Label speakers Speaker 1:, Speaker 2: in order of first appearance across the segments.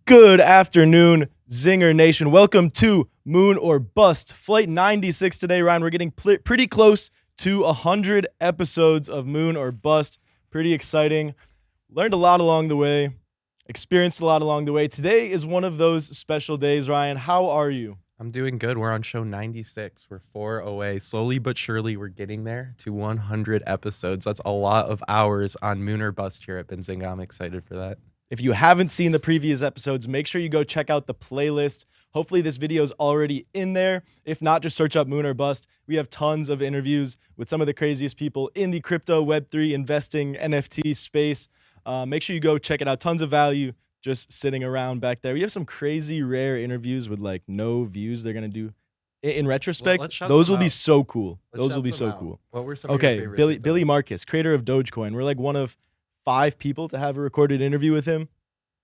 Speaker 1: Good afternoon, Zinger Nation. Welcome to Moon or Bust, Flight 96 today, Ryan. We're getting pretty close to 100 episodes of Moon or Bust. Pretty exciting. Learned a lot along the way, experienced a lot along the way. Today is one of those special days, Ryan. How are you?
Speaker 2: I'm doing good. We're on show 96. We're 4 away. Slowly but surely, we're getting there to 100 episodes. That's a lot of hours on Moon or Bust here at Benzinga. I'm excited for that.
Speaker 1: If you haven't seen the previous episodes, make sure you go check out the playlist. Hopefully this video is already in there. If not, just search up Moon or Bust. We have tons of interviews with some of the craziest people in the crypto, Web3, investing, NFT space. Make sure you go check it out. Tons of value just sitting around back there. We have some crazy rare interviews with like no views they're going to do. In retrospect, those will be so cool. Those will be so cool.
Speaker 2: What were some of your favorites?
Speaker 1: Okay, Billy Marcus, creator of Dogecoin. We're like one of 5 people to have a recorded interview with him.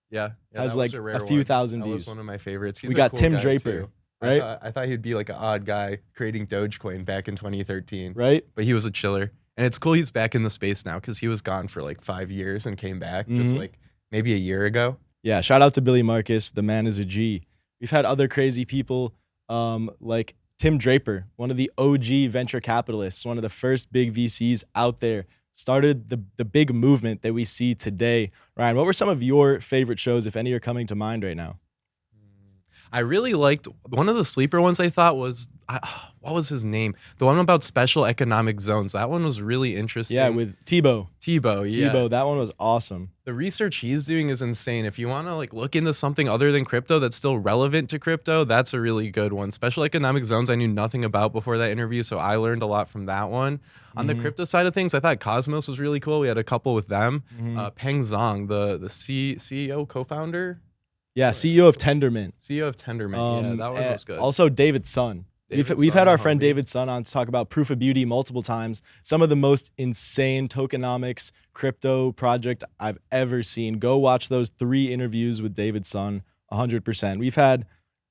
Speaker 2: Yeah,
Speaker 1: has like a few thousand views.
Speaker 2: That was one of my favorites.
Speaker 1: We got Tim Draper, right?
Speaker 2: I thought he'd be like an odd guy creating Dogecoin back in 2013,
Speaker 1: right?
Speaker 2: But he was a chiller, and it's cool he's back in the space now because he was gone for like 5 years and came back just like maybe a year ago.
Speaker 1: Yeah, shout out to Billy Marcus. The man is a G. We've had other crazy people like Tim Draper, one of the OG venture capitalists, one of the first big VCs out there. Started the big movement that we see today. Ryan, what were some of your favorite shows, if any are coming to mind right now?
Speaker 2: I really liked one of the sleeper ones. I thought was, what was his name? The one about special economic zones. That one was really interesting.
Speaker 1: Yeah, with Tebow.
Speaker 2: Yeah.
Speaker 1: That one was awesome.
Speaker 2: The research he's doing is insane. If you want to like look into something other than crypto that's still relevant to crypto, that's a really good one. Special economic zones I knew nothing about before that interview, so I learned a lot from that one. On the crypto side of things, I thought Cosmos was really cool. We had a couple with them. Peng Zhang, the CEO, co-founder.
Speaker 1: Yeah, CEO of Tendermint.
Speaker 2: Yeah, that one was good.
Speaker 1: Also, David Sun. We've had our friend David Sun on to talk about Proof of Beauty multiple times. Some of the most insane tokenomics crypto project I've ever seen. Go watch those 3 interviews with David Sun, 100%. We've had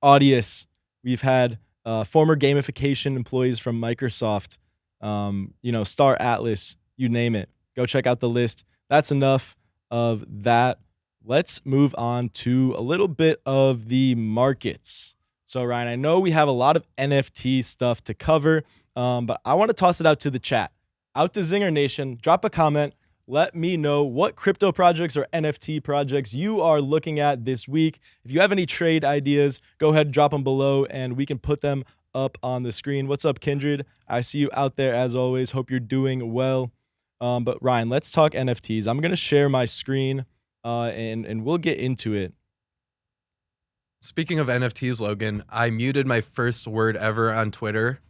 Speaker 1: Audius. We've had former gamification employees from Microsoft. Star Atlas, you name it. Go check out the list. That's enough of that. Let's move on to a little bit of the markets. So, Ryan, I know we have a lot of NFT stuff to cover, but I want to toss it out to the chat. Out to Zinger Nation, drop a comment. Let me know what crypto projects or NFT projects you are looking at this week. If you have any trade ideas, go ahead and drop them below, and we can put them up on the screen. What's up, Kindred? I see you out there as always. Hope you're doing well. But, Ryan, let's talk NFTs. I'm going to share my screen. And we'll get into it.
Speaker 2: Speaking of NFTs, Logan, I muted my first word ever on Twitter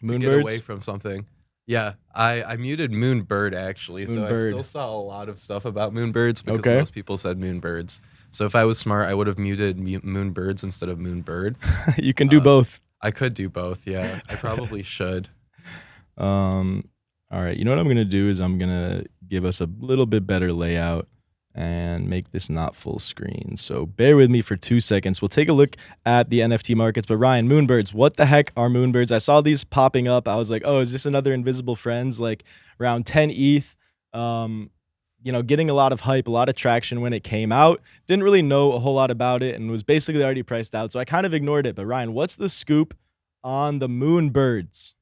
Speaker 1: Moonbirds?
Speaker 2: to get away from something. Yeah, I muted Moonbird actually, so I still saw a lot of stuff about Moonbirds because most people said Moonbirds. So if I was smart, I would have muted Moonbirds instead of Moonbird.
Speaker 1: You can do both.
Speaker 2: I could do both, yeah. I probably should.
Speaker 1: All right, you know what I'm going to do is I'm going to give us a little bit better layout and make this not full screen. So bear with me for 2 seconds. We'll take a look at the NFT markets. But Ryan, Moonbirds, what the heck are Moonbirds? I saw these popping up. I was like, oh, is this another Invisible Friends? Like around 10 ETH, getting a lot of hype, a lot of traction when it came out. Didn't really know a whole lot about it and was basically already priced out. So I kind of ignored it. But Ryan, what's the scoop on the Moonbirds?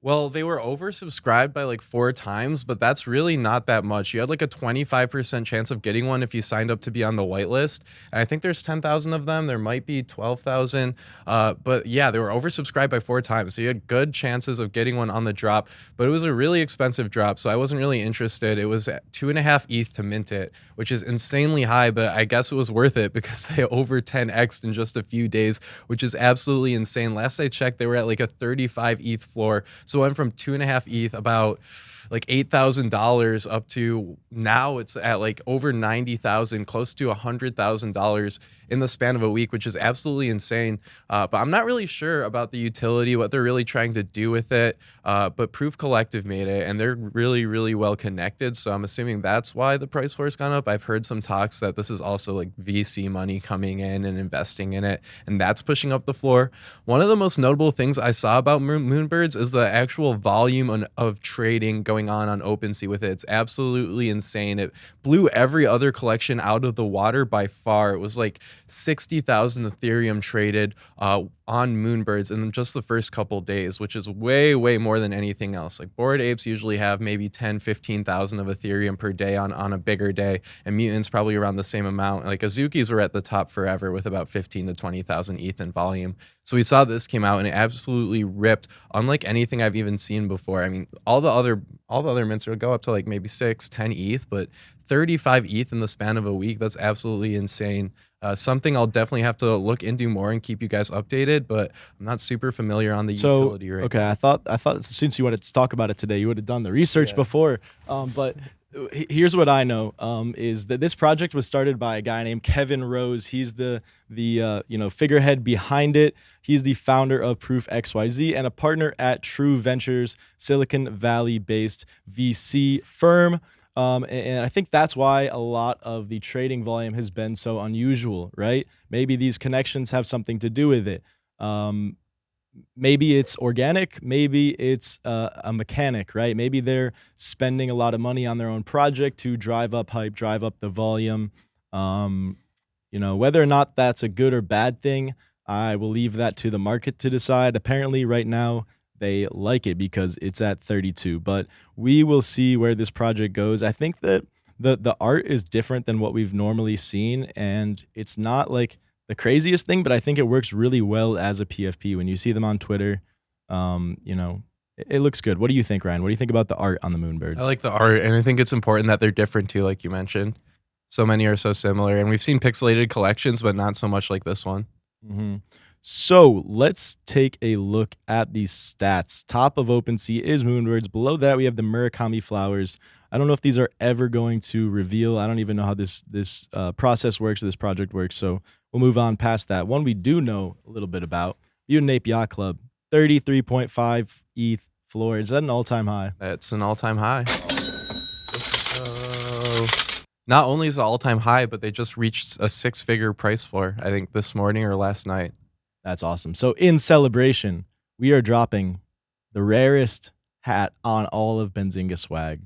Speaker 2: Well, they were oversubscribed by like 4 times, but that's really not that much. You had like a 25% chance of getting one if you signed up to be on the whitelist. And I think there's 10,000 of them. There might be 12,000. But yeah, they were oversubscribed by 4 times. So you had good chances of getting one on the drop, but it was a really expensive drop. So I wasn't really interested. It was at 2.5 ETH to mint it, which is insanely high, but I guess it was worth it because they over 10x'd in just a few days, which is absolutely insane. Last I checked, they were at like a 35 ETH floor. So it went from 2.5 ETH, about like $8,000, up to now it's at like over 90,000, close to $100,000 in the span of a week, which is absolutely insane. But I'm not really sure about the utility, what they're really trying to do with it. But Proof Collective made it, and they're really, really well connected. So I'm assuming that's why the price floor has gone up. I've heard some talks that this is also like VC money coming in and investing in it, and that's pushing up the floor. One of the most notable things I saw about Moonbirds is the actual volume of trading going on OpenSea with it. It's absolutely insane. It blew every other collection out of the water by far. It was like 60,000 Ethereum traded on Moonbirds in just the first couple days, which is way, way more than anything else. Like Bored Apes usually have maybe 10, 15,000 of Ethereum per day on a bigger day, and Mutants probably around the same amount. Like Azukis were at the top forever with about 15 to 20,000 ETH in volume. So we saw this came out and it absolutely ripped, unlike anything I've even seen before. I mean, all the other mints will go up to like maybe 6, 10 ETH, but 35 ETH in the span of a week, that's absolutely insane. Something I'll definitely have to look into more and keep you guys updated, but I'm not super familiar on the utility right now.
Speaker 1: I thought since you wanted to talk about it today, you would have done the research before. But here's what I know, is that this project was started by a guy named Kevin Rose. He's the figurehead behind it. He's the founder of Proof XYZ and a partner at True Ventures, Silicon Valley-based VC firm. And I think that's why a lot of the trading volume has been so unusual, right? Maybe these connections have something to do with it. Maybe it's organic, maybe it's a mechanic, right? Maybe they're spending a lot of money on their own project to drive up hype, drive up the volume. Whether or not that's a good or bad thing, I will leave that to the market to decide. Apparently right now they like it because it's at 32, but we will see where this project goes. I think that the art is different than what we've normally seen, and it's not like the craziest thing, but I think it works really well as a PFP. When you see them on Twitter, it looks good. What do you think, Ryan? What do you think about the art on the Moonbirds?
Speaker 2: I like the art, and I think it's important that they're different too, like you mentioned. So many are so similar, and we've seen pixelated collections, but not so much like this one.
Speaker 1: Mm-hmm. So let's take a look at these stats. Top of OpenSea is Moonbirds. Below that, we have the Murakami flowers. I don't know if these are ever going to reveal. I don't even know how this process works, or this project works. So we'll move on past that. One we do know a little bit about, Mutant Ape Yacht Club, 33.5 ETH floor. Is that an all-time high?
Speaker 2: It's an all-time high. Not only is it all-time high, but they just reached a 6-figure price floor, I think this morning or last night.
Speaker 1: That's awesome. So in celebration, we are dropping the rarest hat on all of Benzinga swag.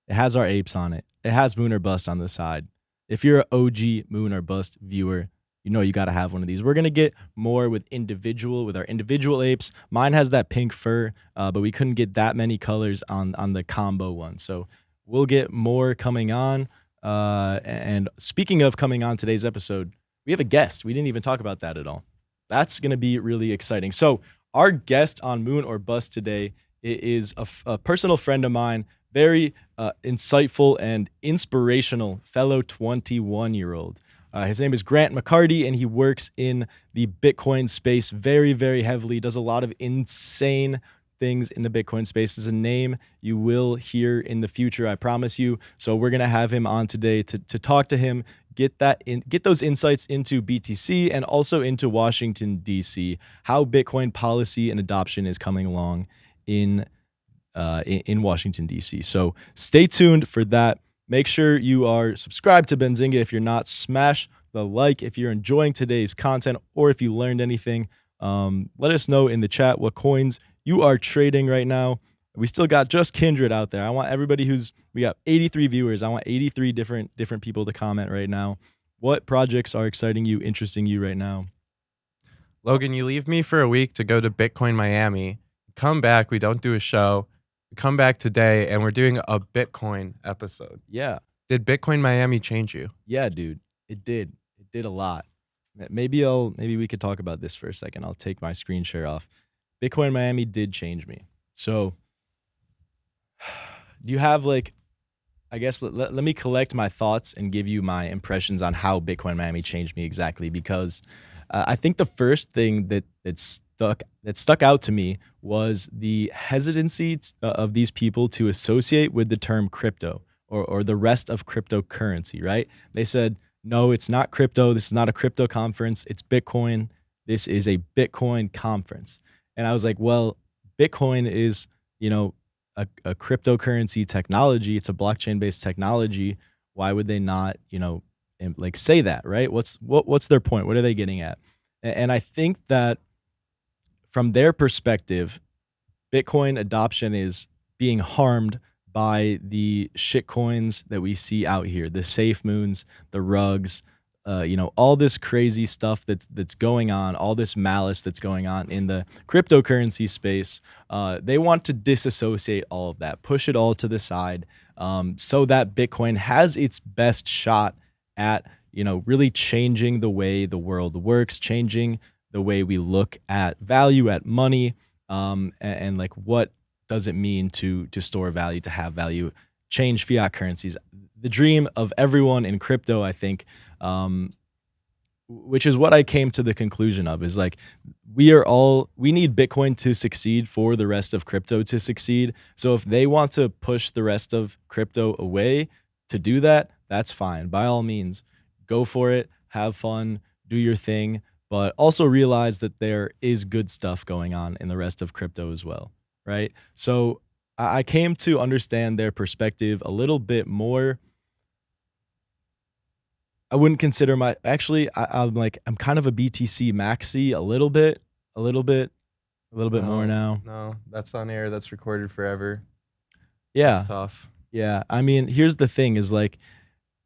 Speaker 1: It has our apes on it. It has Moon or Bust on the side. If you're an OG Moon or Bust viewer, you know you got to have one of these. We're going to get more with our individual apes. Mine has that pink fur, but we couldn't get that many colors on the combo one. So we'll get more coming on. And speaking of coming on today's episode, we have a guest. We didn't even talk about that at all. That's going to be really exciting. So our guest on Moon or Bust today is a personal friend of mine, very insightful and inspirational fellow 21-year-old. His name is Grant McCarty, and he works in the Bitcoin space very, very heavily, does a lot of insane things in the Bitcoin space. Is a name you will hear in the future, I promise you. So we're going to have him on today to talk to him, get those insights into BTC and also into Washington, D.C., how Bitcoin policy and adoption is coming along in Washington, D.C. So stay tuned for that. Make sure you are subscribed to Benzinga. If you're not, smash the like. If you're enjoying today's content or if you learned anything, let us know in the chat what coins you are trading right now. We still got just Kindred out there. I want everybody we got 83 viewers. I want 83 different people to comment right now. What projects are exciting you, interesting you right now?
Speaker 2: Logan, you leave me for a week to go to Bitcoin Miami. come back. We don't do a show. We come back today, and we're doing a Bitcoin episode.
Speaker 1: Yeah.
Speaker 2: Did Bitcoin Miami change you?
Speaker 1: Yeah, dude. It did. It did a lot. Maybe we could talk about this for a second. I'll take my screen share off. Bitcoin Miami did change me. So do you have like, I guess let me collect my thoughts and give you my impressions on how Bitcoin Miami changed me exactly, because I think the first thing that stuck out to me was the hesitancy of these people to associate with the term crypto or the rest of cryptocurrency, right? They said, no, it's not crypto. This is not a crypto conference. It's Bitcoin. This is a Bitcoin conference. And I was like, well, Bitcoin is, a cryptocurrency technology. It's a blockchain-based technology. Why would they not, like say that, right? What's their point? What are they getting at? And I think that from their perspective, Bitcoin adoption is being harmed by the shit coins that we see out here, the safe moons, the rugs, all this crazy stuff that's going on, all this malice that's going on in the cryptocurrency space. They want to disassociate all of that, push it all to the side, so that Bitcoin has its best shot at, really changing the way the world works, changing the way we look at value, at money, and like what does it mean to store value, to have value, change fiat currencies. The dream of everyone in crypto, I think, which is what I came to the conclusion of, is like we need Bitcoin to succeed for the rest of crypto to succeed. So if they want to push the rest of crypto away to do that, that's fine. By all means, go for it, have fun, do your thing, but also realize that there is good stuff going on in the rest of crypto as well, right? So I came to understand their perspective a little bit more. I wouldn't consider I'm kind of a BTC maxi a little bit more now.
Speaker 2: No, that's on air. That's recorded forever.
Speaker 1: Yeah.
Speaker 2: That's tough.
Speaker 1: Yeah. I mean, here's the thing is like,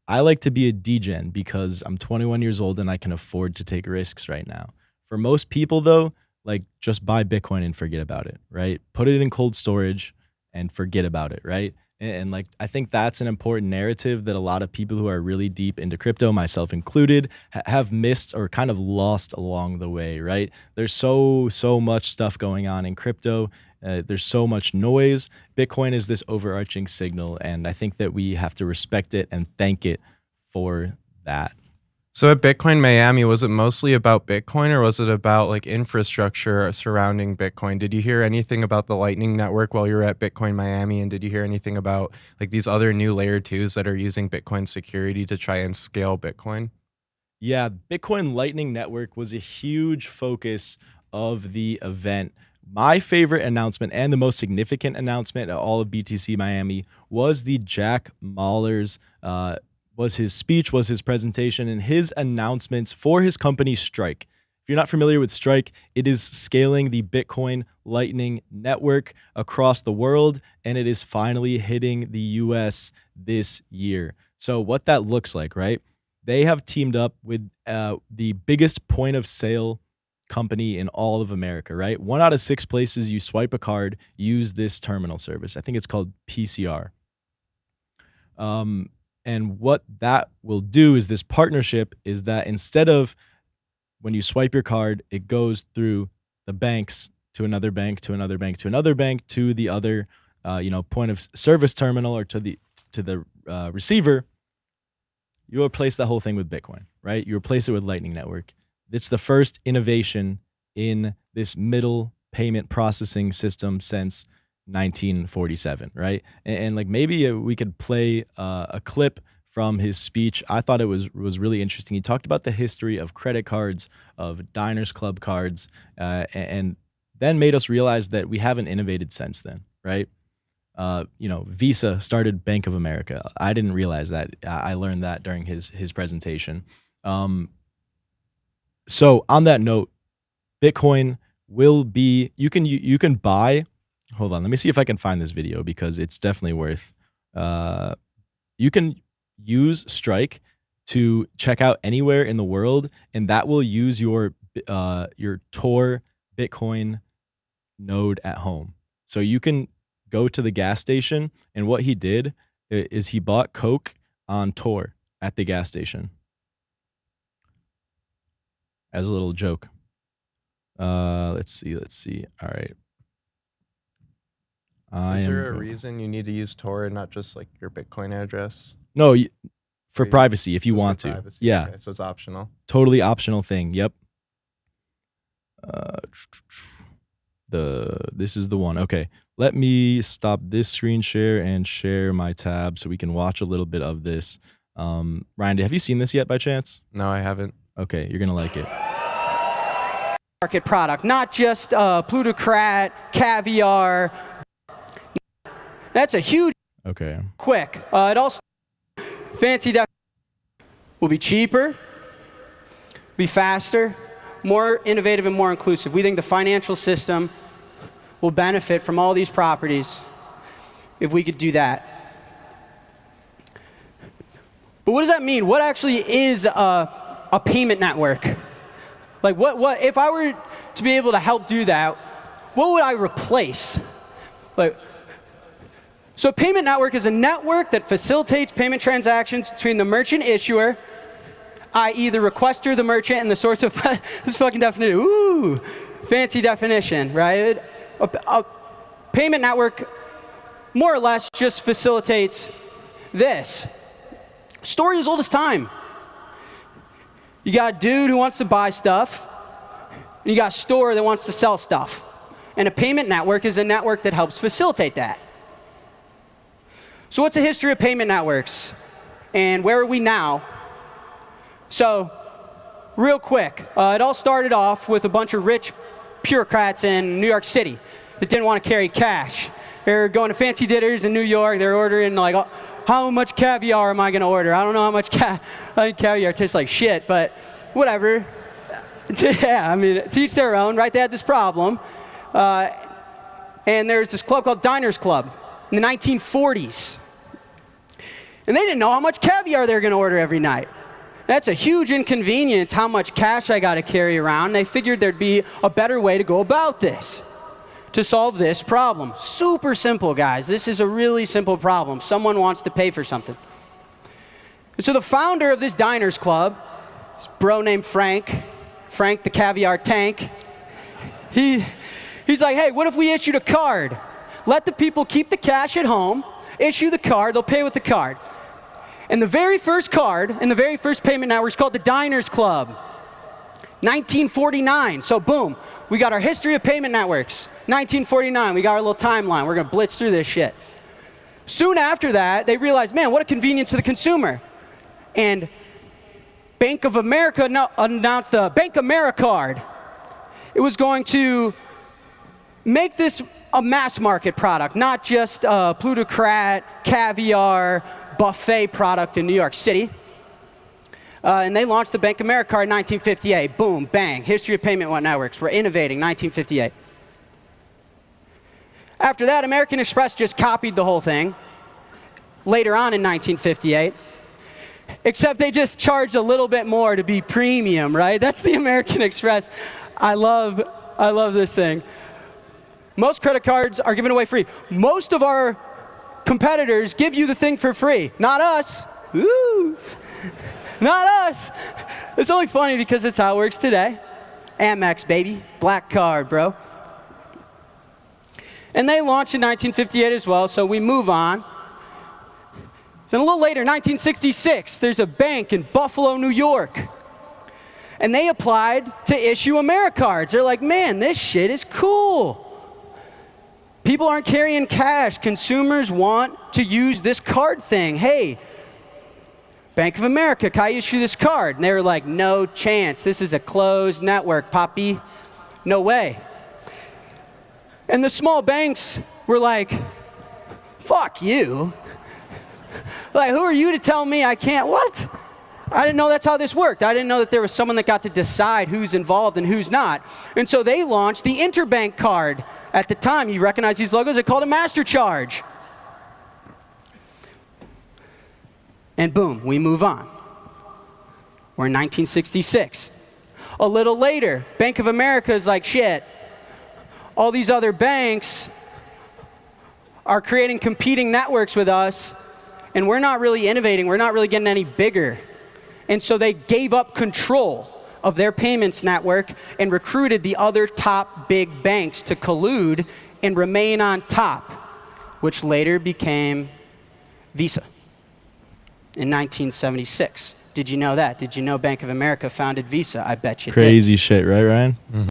Speaker 1: I like to be a degen because I'm 21 years old and I can afford to take risks right now. For most people though, like just buy Bitcoin and forget about it, right? Put it in cold storage and forget about it, right? And like, I think that's an important narrative that a lot of people who are really deep into crypto, myself included, have missed or kind of lost along the way, right? There's so much stuff going on in crypto. There's so much noise. Bitcoin is this overarching signal, and I think that we have to respect it and thank it for that.
Speaker 2: So at Bitcoin Miami, was it mostly about Bitcoin, or was it about like infrastructure surrounding Bitcoin? Did you hear anything about the Lightning Network while you were at Bitcoin Miami? And did you hear anything about like these other new layer twos that are using Bitcoin security to try and scale Bitcoin?
Speaker 1: Yeah, Bitcoin Lightning Network was a huge focus of the event. My favorite announcement and the most significant announcement at all of BTC Miami was the Jack Mallers, was his speech, was his presentation, and his announcements for his company Strike. If you're not familiar with Strike, it is scaling the Bitcoin Lightning Network across the world, and it is finally hitting the US this year. So what that looks like, right? They have teamed up with the biggest point of sale company in all of America, right? 1 out of 6 places you swipe a card use this terminal service. I think it's called PCR. And what that will do is this partnership is that instead of when you swipe your card, it goes through the banks to another bank, to another bank, to another bank, to the other, point of service terminal or to the receiver. You replace that whole thing with Bitcoin, right? You replace it with Lightning Network. It's the first innovation in this middle payment processing system since 1947, right? And like maybe we could play a clip from his speech. I thought it was really interesting. He talked about the history of credit cards, of Diners Club cards, and then made us realize that we haven't innovated since then, right? Visa started Bank of America. I didn't realize that. I learned that during his presentation. So on that note, Bitcoin will be, you can buy, hold on, let me see if I can find this video because it's definitely worth, you can use Strike to check out anywhere in the world, and that will use your Tor Bitcoin node at home. So you can go to the gas station, and what he did is he bought Coke on tour at the gas station as a little joke. Let's see. All right.
Speaker 2: Is there a reason you need to use Tor and not just like your Bitcoin address?
Speaker 1: No, for privacy, if you want to.
Speaker 2: Privacy.
Speaker 1: Yeah.
Speaker 2: Okay, so it's optional.
Speaker 1: Totally optional thing. Yep. This is the one. Okay. Let me stop this screen share and share my tab so we can watch a little bit of this. Ryan, have you seen this yet by chance?
Speaker 2: No, I haven't.
Speaker 1: Okay, you're gonna like it.
Speaker 3: Market product, not just plutocrat, caviar. That's a huge.
Speaker 1: Okay.
Speaker 3: Quick. It also fancy will be cheaper, be faster, more innovative, and more inclusive. We think the financial system will benefit from all these properties if we could do that. But what does that mean? What actually is a payment network? Like what if I were to be able to help do that, what would I replace? So a payment network is a network that facilitates payment transactions between the merchant issuer, i.e. the requester, the merchant, and the source of this fucking definition. Ooh, fancy definition, right? A payment network more or less just facilitates this. Story as old as time. You got a dude who wants to buy stuff, and you got a store that wants to sell stuff. And a payment network is a network that helps facilitate that. So what's the history of payment networks? And where are we now? So, real quick, it all started off with a bunch of rich bureaucrats in New York City that didn't want to carry cash. They're going to fancy dinners in New York. They're ordering like, how much caviar am I going to order? I don't know how much I think caviar tastes like shit, but whatever. Yeah, I mean, to each their own, right? They had this problem. And there's this club called Diners Club in the 1940s. And they didn't know how much caviar they were going to order every night. That's a huge inconvenience, how much cash I got to carry around. They figured there'd be a better way to go about this, to solve this problem. Super simple, guys. This is a really simple problem. Someone wants to pay for something. And so the founder of this Diners Club, this bro named Frank the caviar tank, he's like, hey, what if we issued a card? Let the people keep the cash at home, issue the card, they'll pay with the card. And the very first card and the very first payment network is called the Diners Club. 1949, so boom, we got our history of payment networks. 1949, we got our little timeline. We're gonna blitz through this shit. Soon after that, they realized, man, what a convenience to the consumer. And Bank of America announced the BankAmerica card. It was going to make this a mass market product, not just a plutocrat, caviar, buffet product in New York City. And they launched the BankAmerica card in 1958. Boom, bang, history of payment networks. We're innovating, 1958. After that, American Express just copied the whole thing later on in 1958. Except they just charged a little bit more to be premium, right? That's the American Express. I love this thing. Most credit cards are given away free. Most of our competitors give you the thing for free. Not us. Woo. Not us. It's only funny because it's how it works today. Amex, baby. Black card, bro. And they launched in 1958 as well, so we move on. Then a little later, 1966, there's a bank in Buffalo, New York. And they applied to issue AmeriCards. They're like, man, this shit is cool. People aren't carrying cash. Consumers want to use this card thing. Hey, Bank of America, can I issue this card? And they were like, no chance. This is a closed network, Poppy. No way. And the small banks were like, fuck you. Like, who are you to tell me I can't? What? I didn't know that's how this worked. I didn't know that there was someone that got to decide who's involved and who's not. And so they launched the interbank card. At the time, you recognize these logos, they called it Master Charge. And boom, we move on. We're in 1966. A little later, Bank of America is like, shit, all these other banks are creating competing networks with us, and we're not really innovating. We're not really getting any bigger. And so they gave up control of their payments network and recruited the other top big banks to collude and remain on top, which later became Visa in 1976. Did you know that? Did you know Bank of America founded Visa? I bet you did.
Speaker 1: Crazy shit, right, Ryan? Mm-hmm.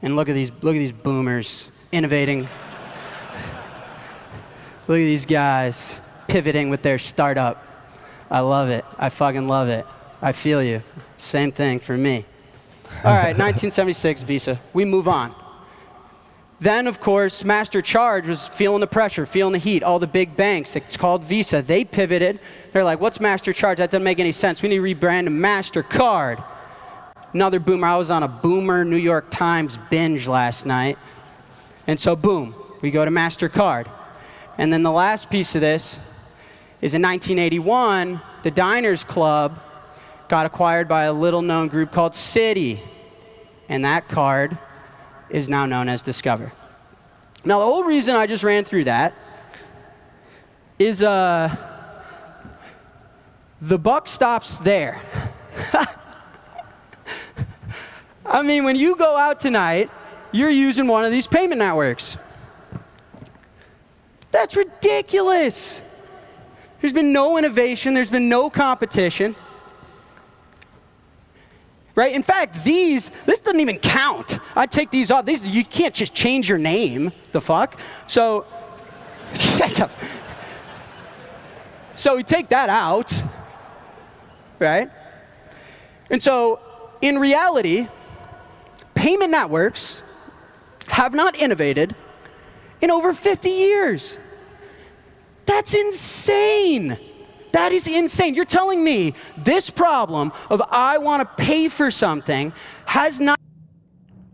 Speaker 3: And look at these boomers innovating. Look at these guys pivoting with their startup. I love it. I fucking love it. I feel you. Same thing for me. All right, 1976 Visa. We move on. Then, of course, Master Charge was feeling the pressure, feeling the heat. All the big banks, it's called Visa. They pivoted. They're like, what's Master Charge? That doesn't make any sense. We need to rebrand to MasterCard. Another boomer. I was on a boomer New York Times binge last night. And so, boom, we go to MasterCard. And then the last piece of this is in 1981, the Diners Club got acquired by a little-known group called Citi. And that card is now known as Discover. Now, the whole reason I just ran through that is the buck stops there. I mean, when you go out tonight, you're using one of these payment networks. That's ridiculous. There's been no innovation. There's been no competition. Right? In fact, this doesn't even count. I take these off. You can't just change your name. The fuck? So we take that out, right? And so, in reality, payment networks have not innovated in over 50 years. That's insane. That is insane. You're telling me this problem of I want to pay for something has not...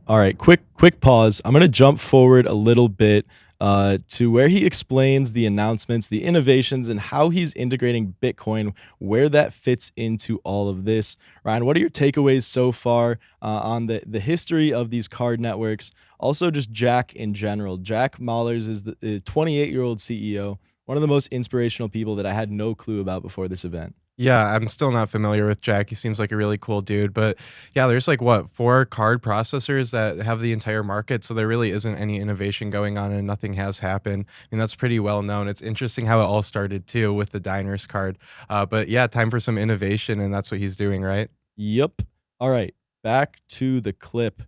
Speaker 1: All right, quick pause. I'm going to jump forward a little bit to where he explains the announcements, the innovations, and how he's integrating Bitcoin, where that fits into all of this. Ryan, what are your takeaways so far on the history of these card networks? Also, just Jack in general. Jack Mallers is the 28-year-old CEO, one of the most inspirational people that I had no clue about before this event.
Speaker 2: Yeah, I'm still not familiar with Jack. He seems like a really cool dude. But yeah, there's like, what, 4 card processors that have the entire market. So there really isn't any innovation going on and nothing has happened. And that's pretty well known. It's interesting how it all started too with the Diners card. But yeah, time for some innovation. And that's what he's doing, right?
Speaker 1: Yep. All right, back to the clip.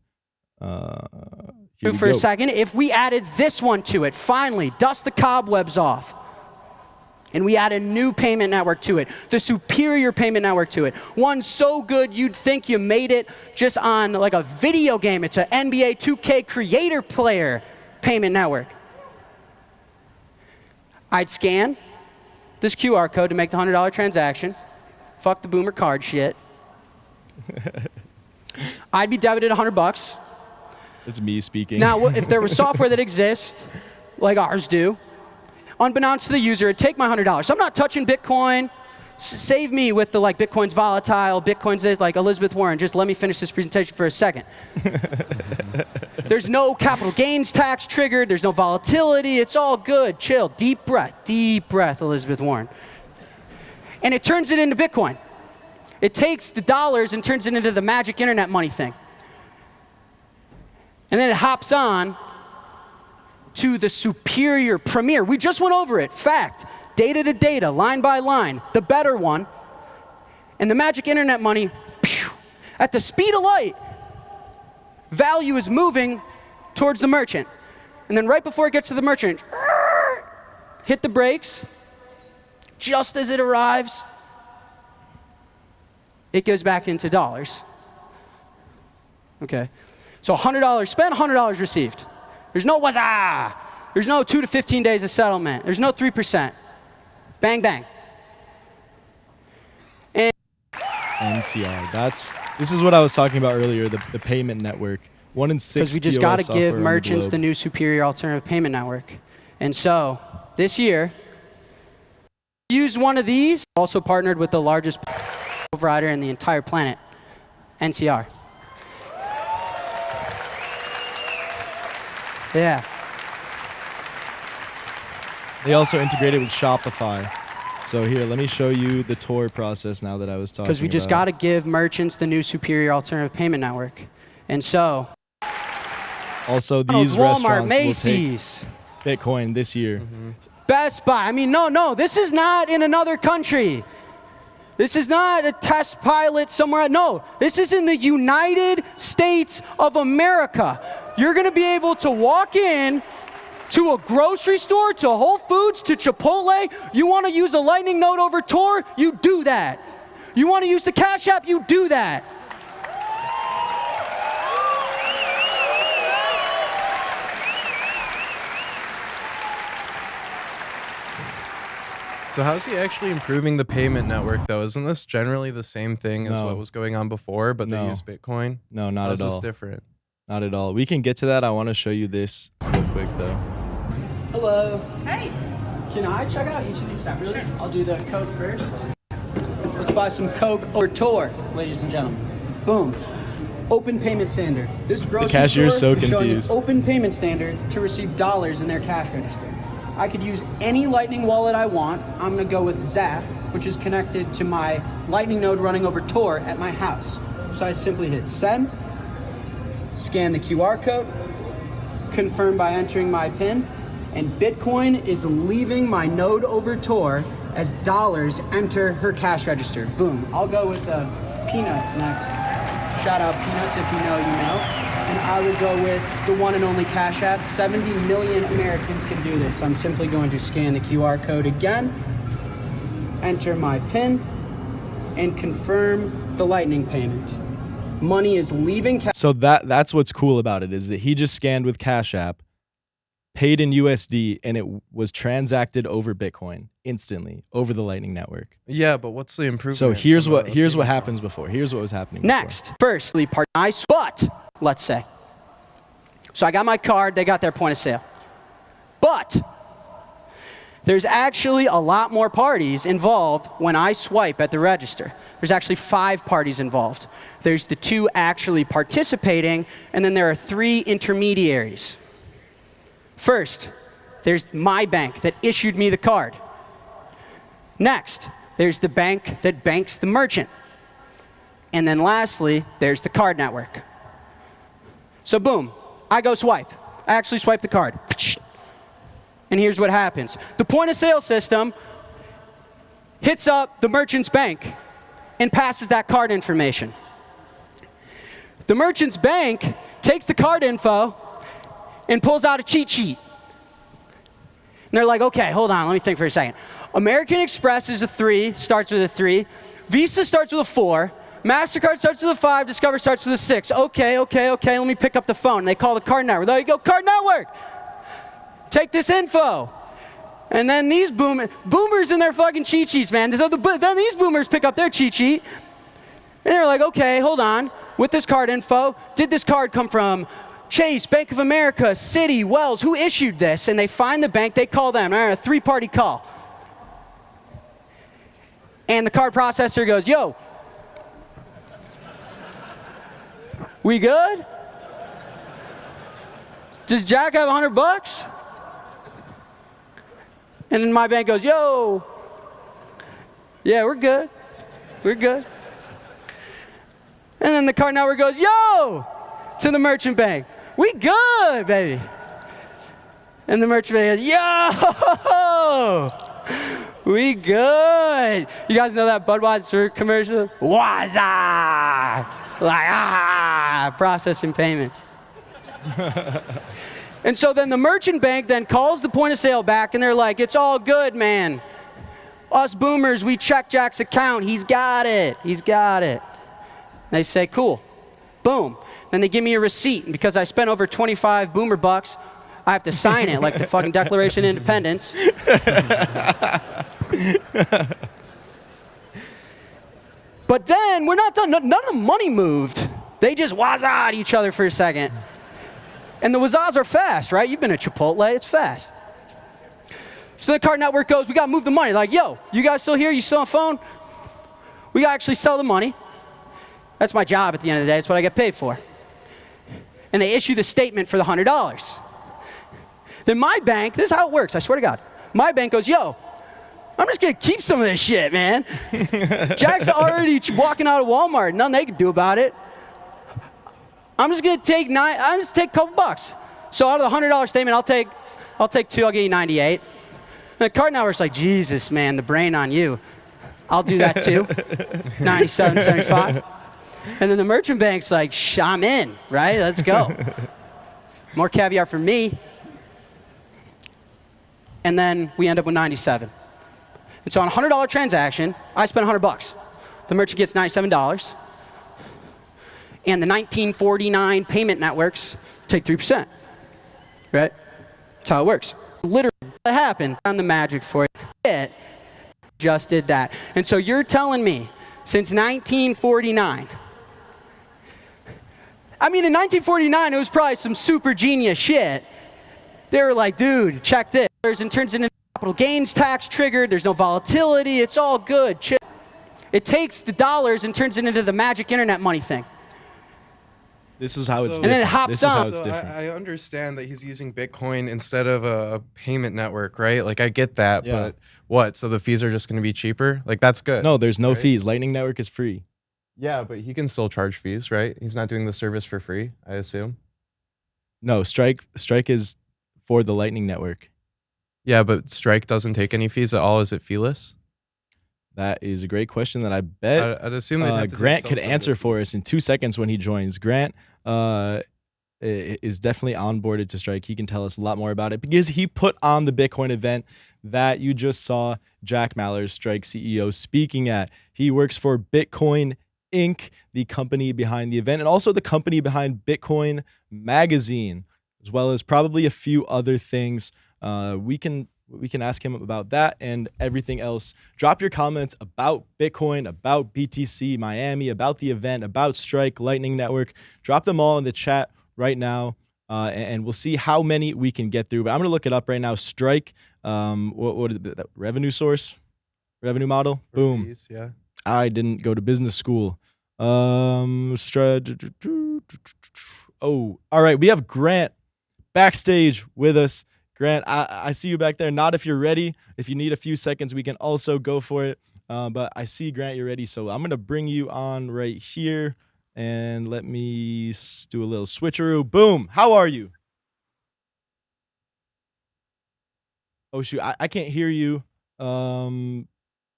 Speaker 3: For a second, if we added this one to it, finally, dust the cobwebs off. And we add a new payment network to it, the superior payment network to it. One so good you'd think you made it just on like a video game. It's an NBA 2K creator player payment network. I'd scan this QR code to make the $100 transaction. Fuck the boomer card shit. I'd be debited $100.
Speaker 1: It's me speaking.
Speaker 3: Now, if there was software that exists, like ours do, unbeknownst to the user, it'd take my $100. So I'm not touching Bitcoin. Save me with the like Bitcoin's volatile, Bitcoin's this, like Elizabeth Warren. Just let me finish this presentation for a second. There's no capital gains tax triggered. There's no volatility. It's all good. Chill. Deep breath, Elizabeth Warren. And it turns it into Bitcoin. It takes the dollars and turns it into the magic internet money thing. And then it hops on to the superior premier. We just went over it. Fact. Data to data, line by line. The better one. And the magic internet money, pew, at the speed of light, value is moving towards the merchant. And then right before it gets to the merchant, hit the brakes. Just as it arrives, it goes back into dollars. Okay. So $100 spent, $100 received. There's no wazah. There's no 2 to 15 days of settlement. There's no 3%. Bang, bang. And
Speaker 1: NCR. This is what I was talking about earlier, the payment network. 1 in 6
Speaker 3: because we just got to give merchants the new superior alternative payment network. And so this year, use one of these. Also partnered with the largest provider in the entire planet, NCR. Yeah.
Speaker 1: They also integrated with Shopify. So here, let me show you the Tor process now that I was talking about.
Speaker 3: Because we just got to give merchants the new superior alternative payment network. And so,
Speaker 1: also, these
Speaker 3: Walmart,
Speaker 1: restaurants
Speaker 3: Macy's,
Speaker 1: will take Bitcoin this year.
Speaker 3: Best Buy. I mean, no, this is not in another country. This is not a test pilot somewhere. No, this is in the United States of America. You're going to be able to walk in to a grocery store, to Whole Foods, to Chipotle. You want to use a Lightning node over Tor? You do that. You want to use the Cash App? You do that.
Speaker 2: So how's he actually improving the payment network, though? Isn't this generally the same thing as what was going on before, but they use Bitcoin?
Speaker 1: No, not at all.
Speaker 2: How's this different?
Speaker 1: Not at all. We can get to that. I want to show you this real quick, though.
Speaker 3: Hello.
Speaker 4: Hey.
Speaker 3: Can I check out each of these separately? Sure. I'll do the Coke first. Let's buy some Coke or Tor, ladies and gentlemen. Boom. Open payment standard. This grocery
Speaker 1: cashier is so
Speaker 3: store is showing an
Speaker 1: confused.
Speaker 3: open payment standard to receive dollars in their cash register. I could use any Lightning wallet I want. I'm going to go with Zap, which is connected to my Lightning node running over Tor at my house. So I simply hit send, scan the QR code, confirm by entering my PIN, and Bitcoin is leaving my node over Tor as dollars enter her cash register. Boom. I'll go with Peanuts next. Shout out Peanuts, if you know, you know. And I will go with the one and only Cash App. 70 million Americans can do this. I'm simply going to scan the QR code again, enter my PIN, and confirm the Lightning payment. Money is leaving.
Speaker 1: So that's what's cool about it, is that he just scanned with Cash App, paid in USD, and it was transacted over Bitcoin instantly over the Lightning network.
Speaker 2: Yeah, but what's the improvement?
Speaker 1: So here's what happens before. Here's what was happening before.
Speaker 3: Next, firstly, but let's say. So I got my card, they got their point of sale. But there's actually a lot more parties involved when I swipe at the register. There's actually 5 parties involved. There's the 2 actually participating, and then there are 3 intermediaries. First, there's my bank that issued me the card. Next, there's the bank that banks the merchant. And then lastly, there's the card network. So boom, I go swipe. I actually swipe the card. And here's what happens. The point of sale system hits up the merchant's bank and passes that card information. The merchant's bank takes the card info and pulls out a cheat sheet. And they're like, okay, hold on, let me think for a second. American Express is a 3, starts with a 3. Visa starts with a 4. MasterCard starts with a 5. Discover starts with a 6. Okay, let me pick up the phone. They call the card network. There you go, card network. Take this info. And then these boomers in their fucking cheat sheets, man. Then these boomers pick up their cheat sheet. And they're like, okay, hold on. With this card info, did this card come from Chase, Bank of America, Citi, Wells? Who issued this? And they find the bank, they call them. All right, a 3-party call. And the card processor goes, yo, we good? Does Jack have $100? And then my bank goes, yo, yeah, we're good. We're good. And then the card network goes, yo, to the merchant bank. We good, baby. And the merchant bank goes, yo, we good. You guys know that Budweiser commercial? Waza. Like, processing payments. And so then the merchant bank then calls the point of sale back and they're like, it's all good, man. Us boomers, we checked Jack's account. He's got it. He's got it. They say, cool. Boom. Then they give me a receipt. And because I spent over 25 boomer bucks, I have to sign it like the fucking Declaration of Independence. But then we're not done. None of the money moved. They just wazzaed each other for a second. And the wazzas are fast, right? You've been at Chipotle. It's fast. So the card network goes, we got to move the money. Like, yo, you guys still here? You still on the phone? We got to actually sell the money. That's my job at the end of the day. That's what I get paid for. And they issue the statement for the $100. Then my bank, this is how it works, I swear to God. My bank goes, yo, I'm just gonna keep some of this shit, man. Jack's already walking out of Walmart, nothing they can do about it. I'm just gonna take a couple bucks. So out of the $100 statement, I'll take two, I'll give you 98. And the card network's like, Jesus, man, the brain on you. I'll do that too, 97.75. And then the merchant bank's like, I'm in, right? Let's go. More caviar for me. And then we end up with 97. And so on a $100 transaction, I spent $100. The merchant gets $97. And the 1949 payment networks take 3%, right? That's how it works. Literally, what happened on the magic for it, it just did that. And so you're telling me, since 1949, I mean, in 1949, it was probably some super genius shit. They were like, dude, check this. And turns into capital gains tax triggered. There's no volatility. It's all good. Chill. It takes the dollars and turns it into the magic internet money thing.
Speaker 1: This is how it's different.
Speaker 3: And then it hops on.
Speaker 2: So I understand that he's using Bitcoin instead of a payment network, right? Like, I get that, but what? So the fees are just going to be cheaper? Like, that's good.
Speaker 1: No, there's no fees. Lightning Network is free.
Speaker 2: Yeah, but he can still charge fees, right? He's not doing the service for free, I assume.
Speaker 1: No, Strike is for the Lightning Network.
Speaker 2: Yeah, but Strike doesn't take any fees at all. Is it feeless?
Speaker 1: That is a great question that I bet
Speaker 2: I'd assume that
Speaker 1: Grant could answer for us in 2 seconds when he joins. Grant is definitely onboarded to Strike. He can tell us a lot more about it because he put on the Bitcoin event that you just saw Jack Mallers, Strike CEO, speaking at. He works for Bitcoin Inc., the company behind the event, and also the company behind Bitcoin Magazine, as well as probably a few other things. We can ask him about that and everything else. Drop your comments about Bitcoin, about BTC Miami, about the event, about Strike, Lightning Network. Drop them all in the chat right now, and we'll see how many we can get through. But I'm going to look it up right now. Strike, what is the revenue source? Revenue model? Boom.
Speaker 2: Fees, yeah.
Speaker 1: I didn't go to business school. Oh, all right. We have Grant backstage with us. Grant, I see you back there. Not if you're ready. If you need a few seconds, we can also go for it. But I see, Grant, you're ready. So I'm going to bring you on right here. And let me do a little switcheroo. Boom. How are you? Oh, shoot. I can't hear you.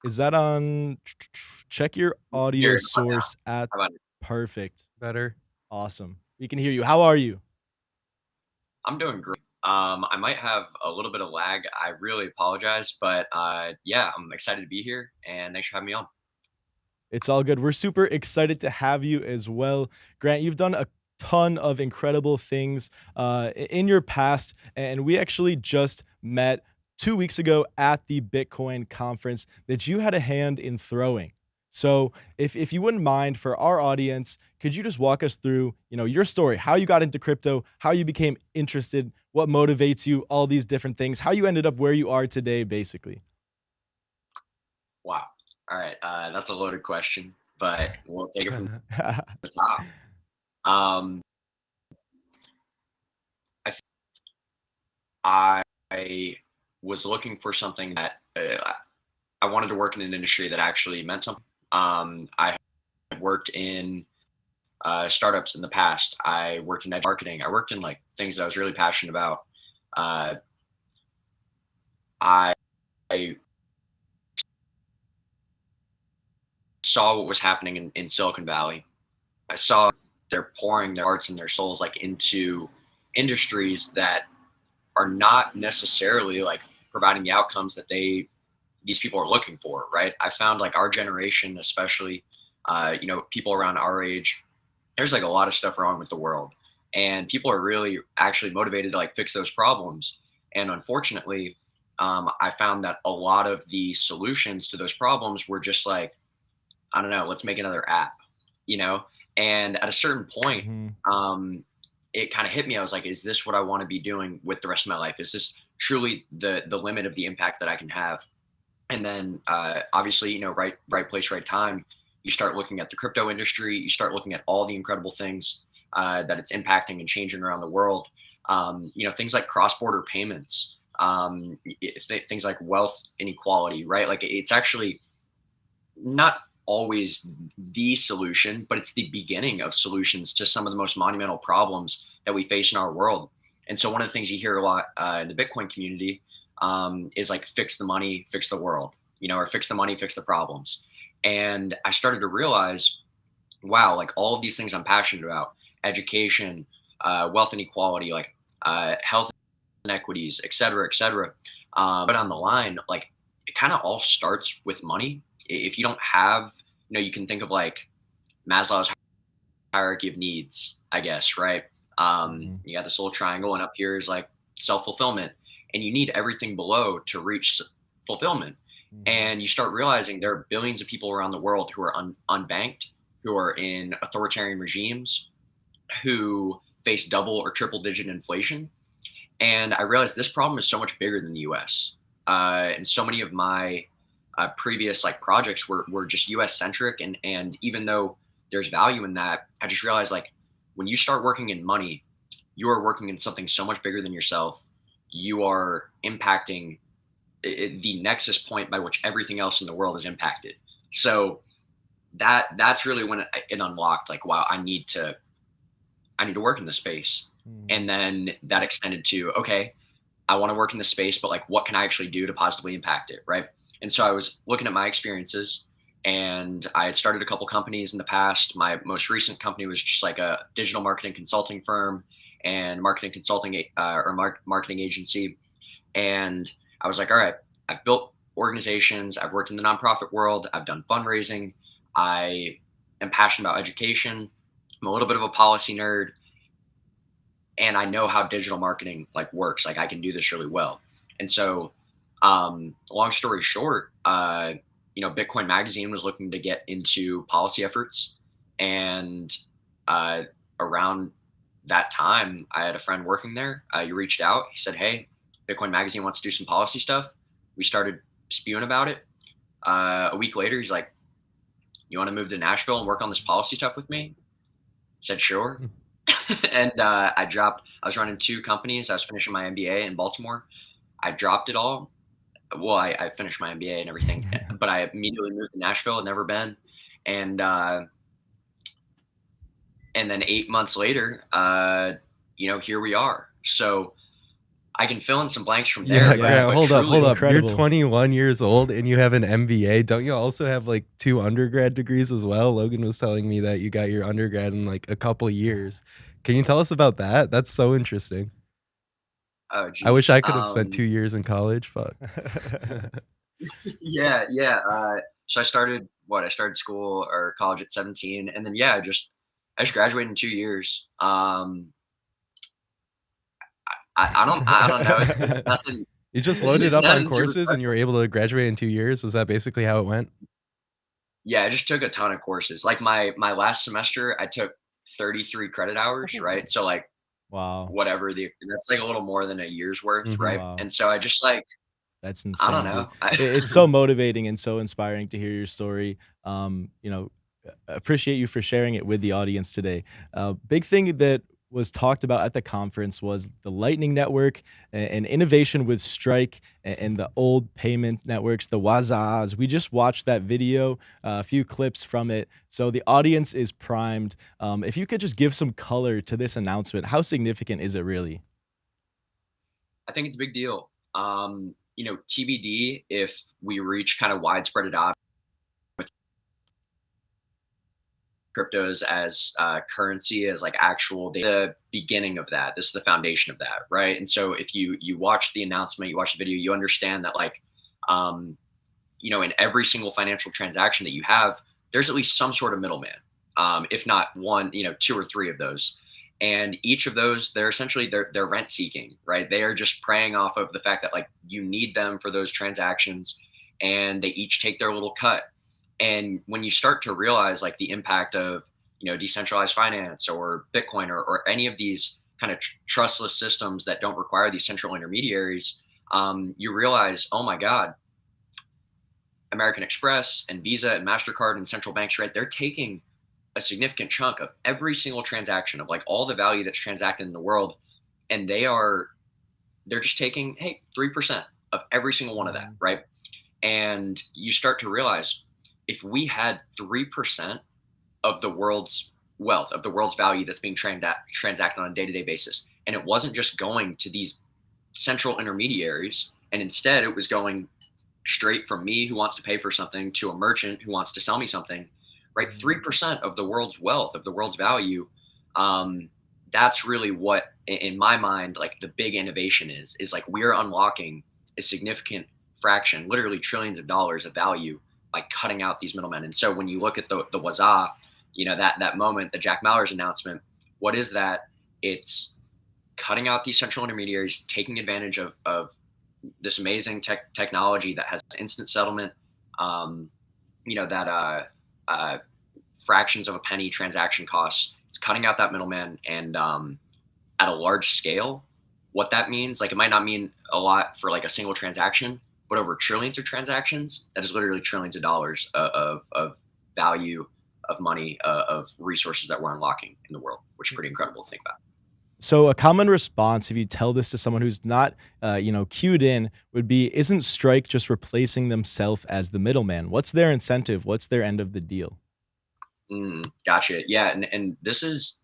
Speaker 1: Is that on? Check your audio source at. Perfect.
Speaker 2: Better.
Speaker 1: Awesome. We can hear you. How are you?
Speaker 4: I'm doing great. I might have a little bit of lag. I really apologize, but yeah, I'm excited to be here, and thanks for having me on.
Speaker 1: It's all good. We're super excited to have you as well. Grant, you've done a ton of incredible things in your past, and we actually just met 2 weeks ago at the Bitcoin conference that you had a hand in throwing. So if you wouldn't mind, for our audience, could you just walk us through, your story, how you got into crypto, how you became interested, what motivates you, all these different things, how you ended up where you are today, basically?
Speaker 4: Wow. All right. That's a loaded question, but we'll take it from the top. I was looking for something that I wanted to work in an industry that actually meant something. I had worked in startups in the past. I worked in marketing. I worked in things that I was really passionate about. I saw what was happening in Silicon Valley. I saw they're pouring their hearts and their souls into industries that are not necessarily providing the outcomes that these people are looking for, right? I found our generation, especially, people around our age, there's a lot of stuff wrong with the world, and people are really actually motivated to fix those problems. And unfortunately, I found that a lot of the solutions to those problems were just I don't know, let's make another app, And at a certain point, it kind of hit me. I was like, is this what I want to be doing with the rest of my life? Is this truly the limit of the impact that I can have? And then obviously, right place, right time. You start looking at the crypto industry. You start looking at all the incredible things that it's impacting and changing around the world. You know, things like cross-border payments, things like wealth inequality, right? Like it's actually not always the solution, but it's the beginning of solutions to some of the most monumental problems that we face in our world. And so one of the things you hear a lot in the Bitcoin community is like, fix the money, fix the world, you know, or fix the money, fix the problems. And I started to realize, wow, like all of these things I'm passionate about, education, wealth inequality, like health inequities, et cetera, but on the line, like it kind of all starts with money. If you don't have, you know, you can think of like Maslow's hierarchy of needs, I guess, right? You got this little triangle, and up here is like self-fulfillment, and you need everything below to reach fulfillment. And you start realizing there are billions of people around the world who are unbanked, who are in authoritarian regimes, who face double or triple digit inflation. And I realized this problem is so much bigger than the US. And so many of my previous like projects were just US centric. And even though there's value in that, I just realized like when you start working in money, you are working in something so much bigger than yourself. You are impacting the nexus point by which everything else in the world is impacted. So that's really when it unlocked like, wow, I need to work in this space. And then that extended to, okay, I want to work in this space, but like, what can I actually do to positively impact it? Right. And so I was looking at my experiences, and I had started a couple companies in the past. My most recent company was just like a digital marketing consulting firm and marketing consulting marketing agency. And I was like, all right, I've built organizations. I've worked in the nonprofit world. I've done fundraising. I am passionate about education. I'm a little bit of a policy nerd, and I know how digital marketing like works. Like I can do this really well. And so, long story short, you know, Bitcoin Magazine was looking to get into policy efforts. And around that time, I had a friend working there. He reached out. He said, hey, Bitcoin Magazine wants to do some policy stuff. We started spewing about it. A week later, he's like, you want to move to Nashville and work on this policy stuff with me? I said, sure. And I was running 2 companies. I was finishing my MBA in Baltimore. I dropped it all. Well, I finished my MBA and everything, but I immediately moved to Nashville. I'd never been. And then 8 months later, you know, here we are. So I can fill in some blanks from there.
Speaker 2: Yeah, hold up.
Speaker 1: Incredible.
Speaker 2: You're 21 years old and you have an MBA. Don't you also have like 2 undergrad degrees as well? Logan was telling me that you got your undergrad in like a couple years. Can you tell us about that? That's so interesting.
Speaker 4: Oh, geez.
Speaker 2: I wish I could have spent 2 years in college. Fuck.
Speaker 4: Yeah. So I started school or college at 17, and then I just graduated in 2 years. I don't know. It's nothing.
Speaker 2: You just loaded up on courses and you were able to graduate in 2 years. Is that basically how it went?
Speaker 4: Yeah, I just took a ton of courses. Like my last semester, I took 33 credit hours, right? So like,
Speaker 1: wow,
Speaker 4: whatever that's like a little more than a year's worth, right?
Speaker 1: Wow.
Speaker 4: And so I just like,
Speaker 1: that's insane.
Speaker 4: I don't know.
Speaker 1: It's so motivating and so inspiring to hear your story. You know, appreciate you for sharing it with the audience today. Big thing that was talked about at the conference was the Lightning Network and innovation with Strike and the old payment networks, the Wazas. We just watched that video, a few clips from it. So the audience is primed. If you could just give some color to this announcement, how significant is it really?
Speaker 4: I think it's a big deal. You know, TBD if we reach kind of widespread adoption with cryptos as currency, as like actual the beginning of that. This is the foundation of that, right? And so if you watch the announcement, you watch the video, you understand that like you know, in every single financial transaction that you have, there's at least some sort of middleman, if not one, you know, 2 or 3 of those. And each of those, they're essentially they're rent seeking, right? They are just preying off of the fact that like you need them for those transactions, and they each take their little cut. And when you start to realize like the impact of, you know, decentralized finance or Bitcoin or any of these kind of trustless systems that don't require these central intermediaries, you realize, oh my God, American Express and Visa and MasterCard and central banks, right? They're taking a significant chunk of every single transaction of like all the value that's transacted in the world, and they're just taking, hey, 3% of every single one of that, right? And you start to realize, if we had 3% of the world's wealth, of the world's value that's being transacted on a day-to-day basis, and it wasn't just going to these central intermediaries, and instead it was going straight from me who wants to pay for something to a merchant who wants to sell me something, right? 3% of the world's wealth, of the world's value, that's really what, in my mind, like the big innovation is like we're unlocking a significant fraction, literally trillions of dollars of value by cutting out these middlemen. And so when you look at the Waza, that moment, the Jack Mallers announcement, what is that? It's cutting out these central intermediaries, taking advantage of this amazing technology that has instant settlement, fractions of a penny transaction costs. It's cutting out that middleman, and at a large scale, what that means, like, it might not mean a lot for like a single transaction, but over trillions of transactions, that is literally trillions of dollars of value, of money, of resources that we're unlocking in the world, which is pretty incredible to think about.
Speaker 1: So a common response, if you tell this to someone who's not, cued in, would be, isn't Strike just replacing themselves as the middleman? What's their incentive? What's their end of the deal?
Speaker 4: Gotcha. Yeah. And this is,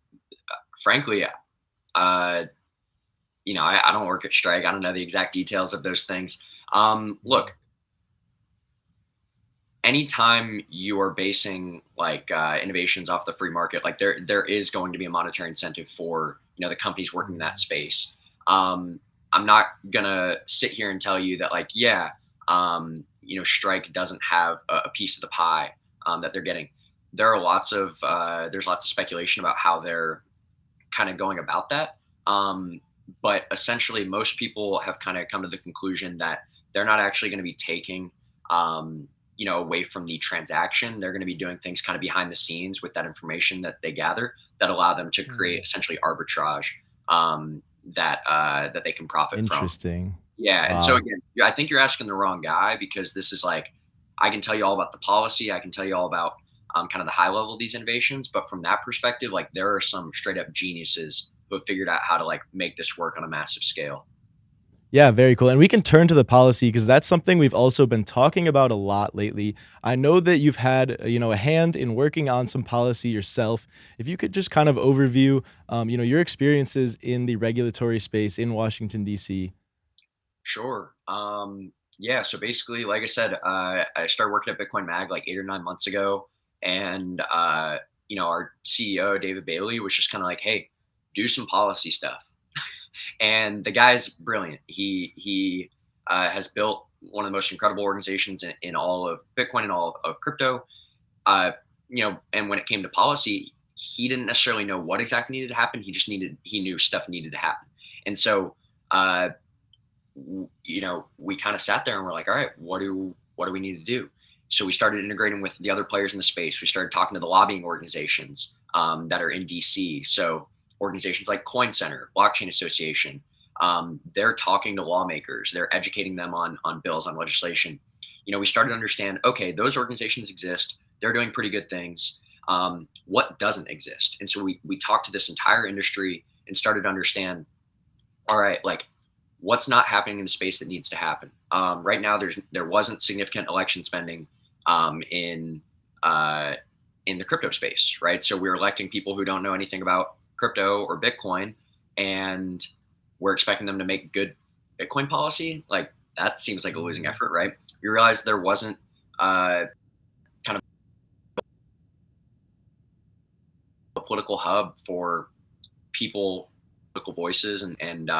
Speaker 4: frankly, I don't work at Strike. I don't know the exact details of those things. Look, anytime you are basing like innovations off the free market, like there is going to be a monetary incentive for, the companies working in that space. I'm not gonna sit here and tell you that like, Strike doesn't have a piece of the pie that they're getting. There's lots of speculation about how they're kind of going about that. But essentially most people have kind of come to the conclusion that they're not actually going to be taking, away from the transaction. They're going to be doing things kind of behind the scenes with that information that they gather that allow them to create essentially arbitrage that they can profit from.
Speaker 1: Interesting.
Speaker 4: Yeah. And so again, I think you're asking the wrong guy, because this is like, I can tell you all about the policy. I can tell you all about kind of the high level of these innovations. But from that perspective, like there are some straight up geniuses who have figured out how to like make this work on a massive scale.
Speaker 1: Yeah, very cool. And we can turn to the policy, because that's something we've also been talking about a lot lately. I know that you've had, a hand in working on some policy yourself. If you could just kind of overview, your experiences in the regulatory space in Washington, D.C.
Speaker 4: Sure. Yeah. So basically, like I said, I started working at Bitcoin Mag like 8 or 9 months ago. And, our CEO, David Bailey, was just kind of like, hey, do some policy stuff. And the guy's brilliant. He has built one of the most incredible organizations in all of Bitcoin and all of crypto. And when it came to policy, he didn't necessarily know what exactly needed to happen. He knew stuff needed to happen. And so, we kind of sat there and we're like, all right, what do we need to do? So we started integrating with the other players in the space. We started talking to the lobbying organizations that are in DC. So organizations like Coin Center, Blockchain Association, they're talking to lawmakers. They're educating them on bills, on legislation. We started to understand, okay, those organizations exist. They're doing pretty good things. What doesn't exist? And so we talked to this entire industry and started to understand, all right, like what's not happening in the space that needs to happen. Right now, there wasn't significant election spending in the crypto space, right? So we're electing people who don't know anything about crypto or Bitcoin, and we're expecting them to make good Bitcoin policy. Like that seems like a losing effort, right? We realized there wasn't kind of a political hub for people, political voices, and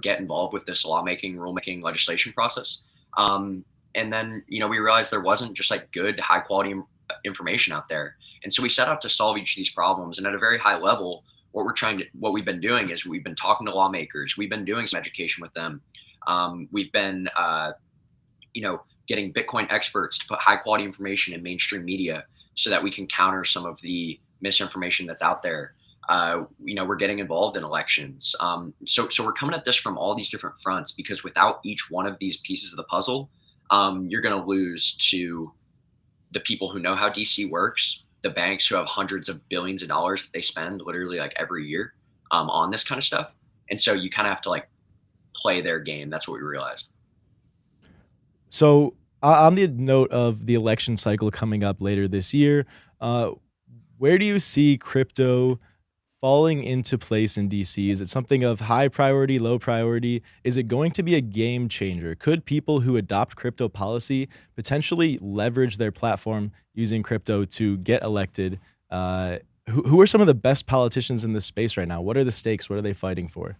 Speaker 4: get involved with this lawmaking, rulemaking, legislation process. And then we realized there wasn't just like good, high quality information out there. And so we set out to solve each of these problems. And at a very high level, what we've been doing is we've been talking to lawmakers. We've been doing some education with them. We've been, getting Bitcoin experts to put high quality information in mainstream media so that we can counter some of the misinformation that's out there. We're getting involved in elections. So we're coming at this from all these different fronts, because without each one of these pieces of the puzzle, you're going to lose to the people who know how DC works, the banks who have hundreds of billions of dollars that they spend literally like every year on this kind of stuff. And so you kind of have to like play their game. That's what we realized.
Speaker 1: So, on the note of the election cycle coming up later this year, where do you see crypto falling into place in DC? Is it something of high priority, low priority? Is it going to be a game changer? Could people who adopt crypto policy potentially leverage their platform using crypto to get elected? Who are some of the best politicians in this space right now? What are the stakes? What are they fighting for?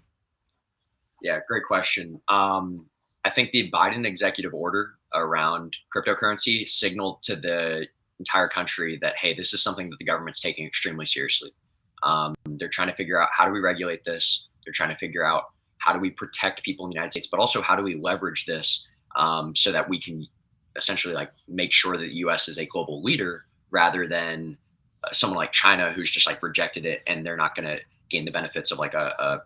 Speaker 4: Yeah, great question. I think the Biden executive order around cryptocurrency signaled to the entire country that, hey, this is something that the government's taking extremely seriously. They're trying to figure out, how do we regulate this? They're trying to figure out, how do we protect people in the United States, but also how do we leverage this so that we can essentially like make sure that the US is a global leader rather than someone like China who's just like rejected it and they're not going to gain the benefits of like a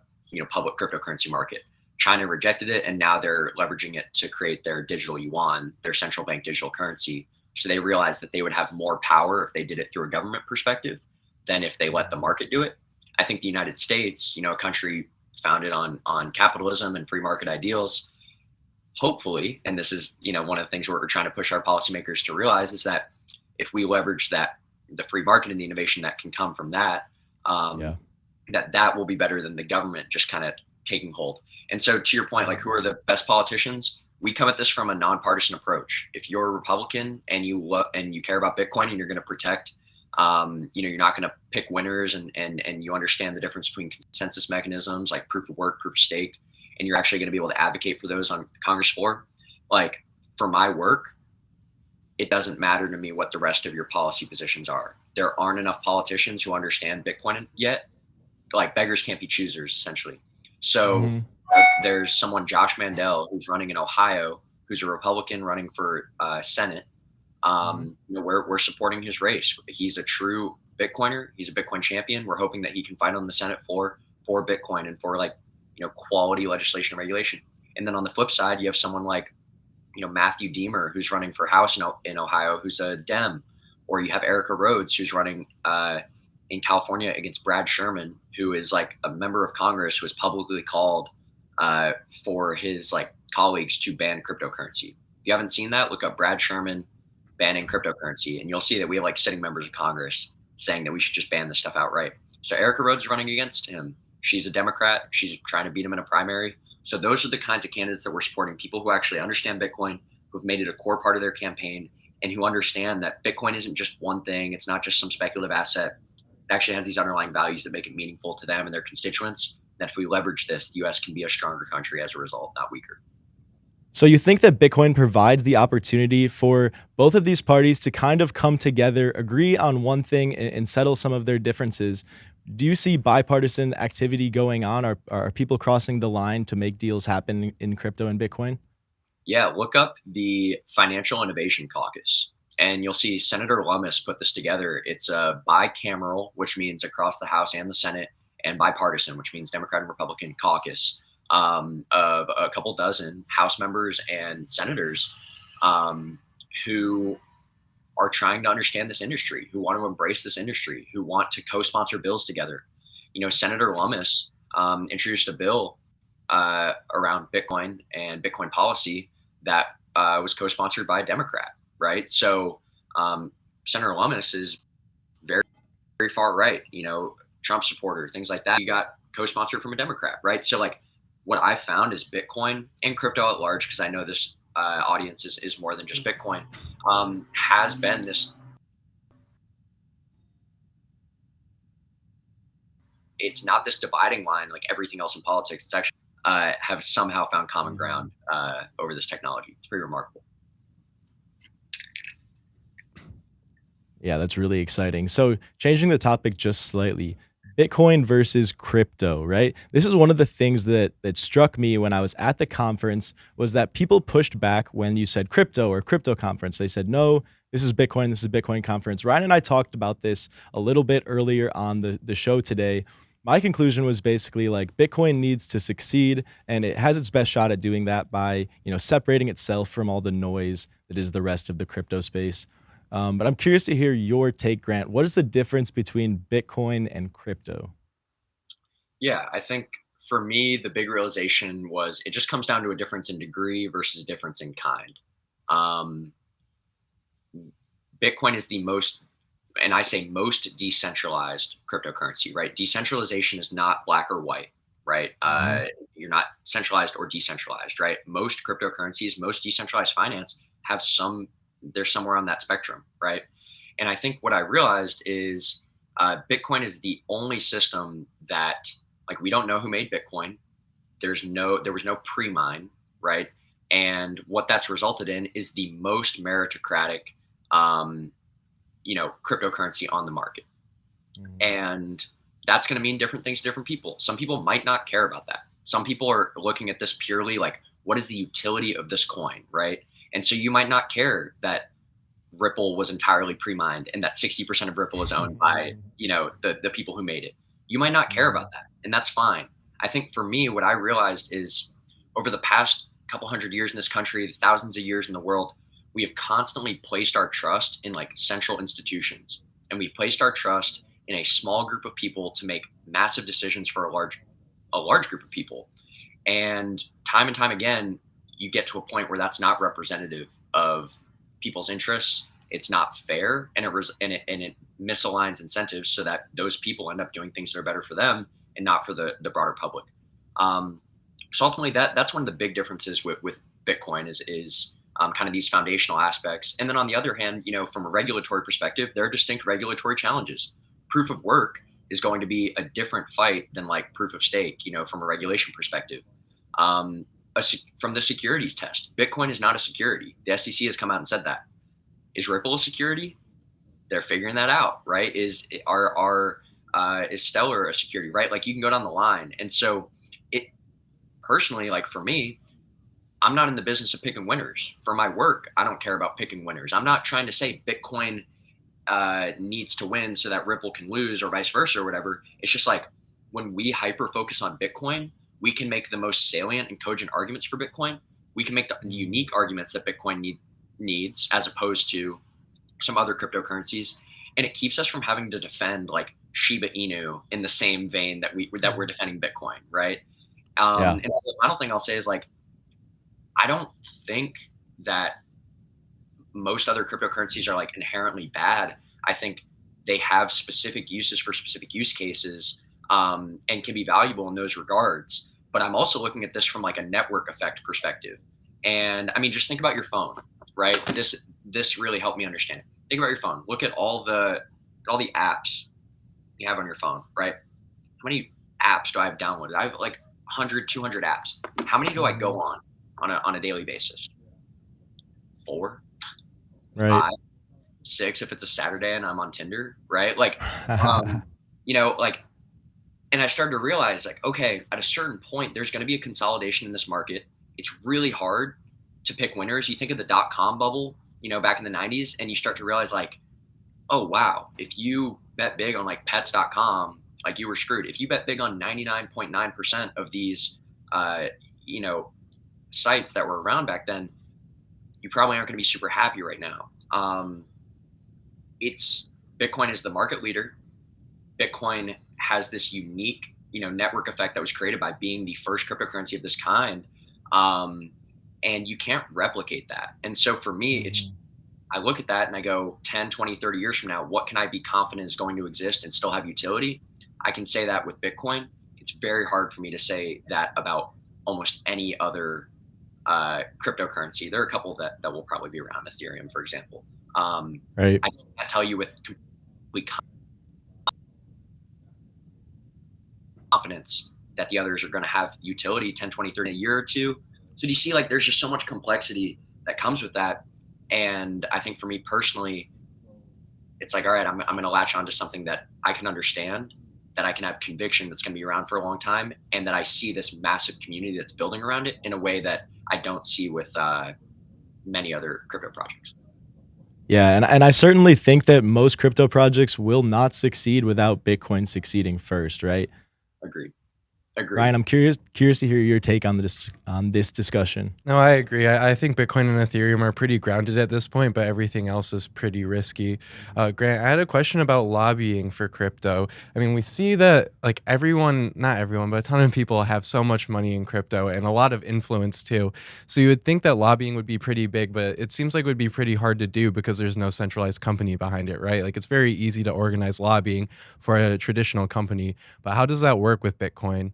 Speaker 4: public cryptocurrency market. China rejected it and now they're leveraging it to create their digital yuan, their central bank digital currency. So they realized that they would have more power if they did it through a government perspective than if they let the market do it. I think the United States, a country founded on capitalism and free market ideals, hopefully, and this is one of the things we're trying to push our policymakers to realize, is that if we leverage that, the free market and the innovation that can come from that, that will be better than the government just kind of taking hold. And so to your point, like, who are the best politicians? We come at this from a nonpartisan approach. If you're a Republican and you care about Bitcoin and you're going to protect, you're not going to pick winners and you understand the difference between consensus mechanisms like proof of work, proof of stake, and you're actually going to be able to advocate for those on Congress floor. Like, for my work, it doesn't matter to me what the rest of your policy positions are. There aren't enough politicians who understand Bitcoin yet. Like, beggars can't be choosers, essentially. So there's someone, Josh Mandel, who's running in Ohio, who's a Republican running for Senate. We're supporting his race. He's a true Bitcoiner. He's a Bitcoin champion. We're hoping that he can fight on the Senate floor for Bitcoin and for quality legislation and regulation. And then on the flip side, you have someone like, Matthew Deemer, who's running for House in Ohio, who's a Dem, or you have Erica Rhodes, who's running in California against Brad Sherman, who is like a member of Congress who has publicly called for his colleagues to ban cryptocurrency. If you haven't seen that, look up Brad Sherman banning cryptocurrency, and you'll see that we have sitting members of Congress saying that we should just ban this stuff outright. So Erica Rhodes is running against him. She's a Democrat. She's trying to beat him in a primary. So those are the kinds of candidates that we're supporting, people who actually understand Bitcoin, who've made it a core part of their campaign, and who understand that Bitcoin isn't just one thing. It's not just some speculative asset. It actually has these underlying values that make it meaningful to them and their constituents. That if we leverage this, the US can be a stronger country as a result, not weaker.
Speaker 1: So you think that Bitcoin provides the opportunity for both of these parties to kind of come together, agree on one thing, and settle some of their differences? Do you see bipartisan activity going on? Are people crossing the line to make deals happen in crypto and Bitcoin?
Speaker 4: Yeah, look up the Financial Innovation Caucus, and you'll see Senator Lummis put this together. It's a bicameral, which means across the House and the Senate, and bipartisan, which means Democrat and Republican caucus of a couple dozen House members and senators who are trying to understand this industry, who want to embrace this industry, who want to co-sponsor bills together. Senator Lummis introduced a bill around Bitcoin and Bitcoin policy that was co-sponsored by a Democrat, right? So Senator Lummis is very, very far right, Trump supporter, things like that. You got co-sponsored from a Democrat, right? So what I found is Bitcoin and crypto at large, because I know this audience is more than just Bitcoin, has been this. It's not this dividing line like everything else in politics. It's actually have somehow found common ground over this technology. It's pretty remarkable.
Speaker 1: Yeah, that's really exciting. So changing the topic just slightly, Bitcoin versus crypto, right? This is one of the things that struck me when I was at the conference, was that people pushed back when you said crypto or crypto conference. They said, no, this is Bitcoin conference. Ryan and I talked about this a little bit earlier on the show today. My conclusion was basically Bitcoin needs to succeed, and it has its best shot at doing that by, separating itself from all the noise that is the rest of the crypto space. But I'm curious to hear your take, Grant. What is the difference between Bitcoin and crypto?
Speaker 4: Yeah, I think for me, the big realization was it just comes down to a difference in degree versus a difference in kind. Um, Bitcoin is the most, and I say most decentralized cryptocurrency, right? Decentralization is not black or white, right? You're not centralized or decentralized, right? Most cryptocurrencies, most decentralized finance have they're somewhere on that spectrum, right? And I think what I realized is Bitcoin is the only system that, like, we don't know who made Bitcoin. There was no pre-mine, right? And what that's resulted in is the most meritocratic, cryptocurrency on the market. And that's going to mean different things to different people. Some people might not care about that. Some people are looking at this purely like, what is the utility of this coin, right? And so you might not care that Ripple was entirely pre-mined and that 60% of Ripple is owned by, the people who made it. You might not care about that, and that's fine. I think for me, what I realized is over the past couple hundred years in this country, thousands of years in the world, we have constantly placed our trust in like central institutions, and we placed our trust in a small group of people to make massive decisions for a large group of people. And time again, you get to a point where that's not representative of people's interests. It's not fair, and it misaligns incentives so that those people end up doing things that are better for them and not for the broader public. So ultimately, that's one of the big differences with Bitcoin is kind of these foundational aspects. And then on the other hand, from a regulatory perspective, there are distinct regulatory challenges. Proof of work is going to be a different fight than like proof of stake, from a regulation perspective. From the securities test, Bitcoin is not a security. The SEC has come out and said that. Is Ripple a security? They're figuring that out, right? Is Stellar a security, right? Like, you can go down the line. And so it personally, like for me, I'm not in the business of picking winners. For my work, I don't care about picking winners. I'm not trying to say Bitcoin needs to win so that Ripple can lose or vice versa or whatever. It's just like, when we hyper focus on Bitcoin, we can make the most salient and cogent arguments for Bitcoin. We can make the unique arguments that Bitcoin needs as opposed to some other cryptocurrencies. And it keeps us from having to defend like Shiba Inu in the same vein that we're defending Bitcoin, right? And so the final thing I'll say is like, I don't think that most other cryptocurrencies are like inherently bad. I think they have specific uses for specific use cases, and can be valuable in those regards. But I'm also looking at this from like a network effect perspective. And I mean, just think about your phone, right? This really helped me understand it. Think about your phone. Look at all the apps you have on your phone, right? How many apps do I have downloaded? I have like 100, 200 apps. How many do I go on a daily basis? 4,
Speaker 1: Right.
Speaker 4: 5, 6 if it's a Saturday and I'm on Tinder, right? Like, and I started to realize like, okay, at a certain point, there's going to be a consolidation in this market. It's really hard to pick winners. You think of the .com bubble, back in the 90s, and you start to realize like, oh, wow, if you bet big on like pets.com, like, you were screwed. If you bet big on 99.9% of these, sites that were around back then, you probably aren't going to be super happy right now. Bitcoin is the market leader. Bitcoin has this unique, network effect that was created by being the first cryptocurrency of this kind. And you can't replicate that. And so for me, I look at that and I go 10, 20, 30 years from now, what can I be confident is going to exist and still have utility? I can say that with Bitcoin. It's very hard for me to say that about almost any other cryptocurrency. There are a couple that will probably be around, Ethereum, for example.
Speaker 1: Right.
Speaker 4: I can't tell you with complete confidence that the others are going to have utility 10, 20, 30 in a year or two. So do you see, like, there's just so much complexity that comes with that. And I think for me personally, it's like, all right, I'm going to latch onto something that I can understand, that I can have conviction that's going to be around for a long time, and that I see this massive community that's building around it in a way that I don't see with many other crypto projects.
Speaker 1: Yeah, and I certainly think that most crypto projects will not succeed without Bitcoin succeeding first, right?
Speaker 4: Agreed. Agreed.
Speaker 1: Ryan, I'm curious to hear your take on this discussion.
Speaker 2: No, I agree. I think Bitcoin and Ethereum are pretty grounded at this point, but everything else is pretty risky. Grant, I had a question about lobbying for crypto. I mean, we see that like everyone, not everyone, but a ton of people have so much money in crypto and a lot of influence too. So you would think that lobbying would be pretty big, but it seems like it would be pretty hard to do because there's no centralized company behind it, right? Like it's very easy to organize lobbying for a traditional company, but how does that work with Bitcoin?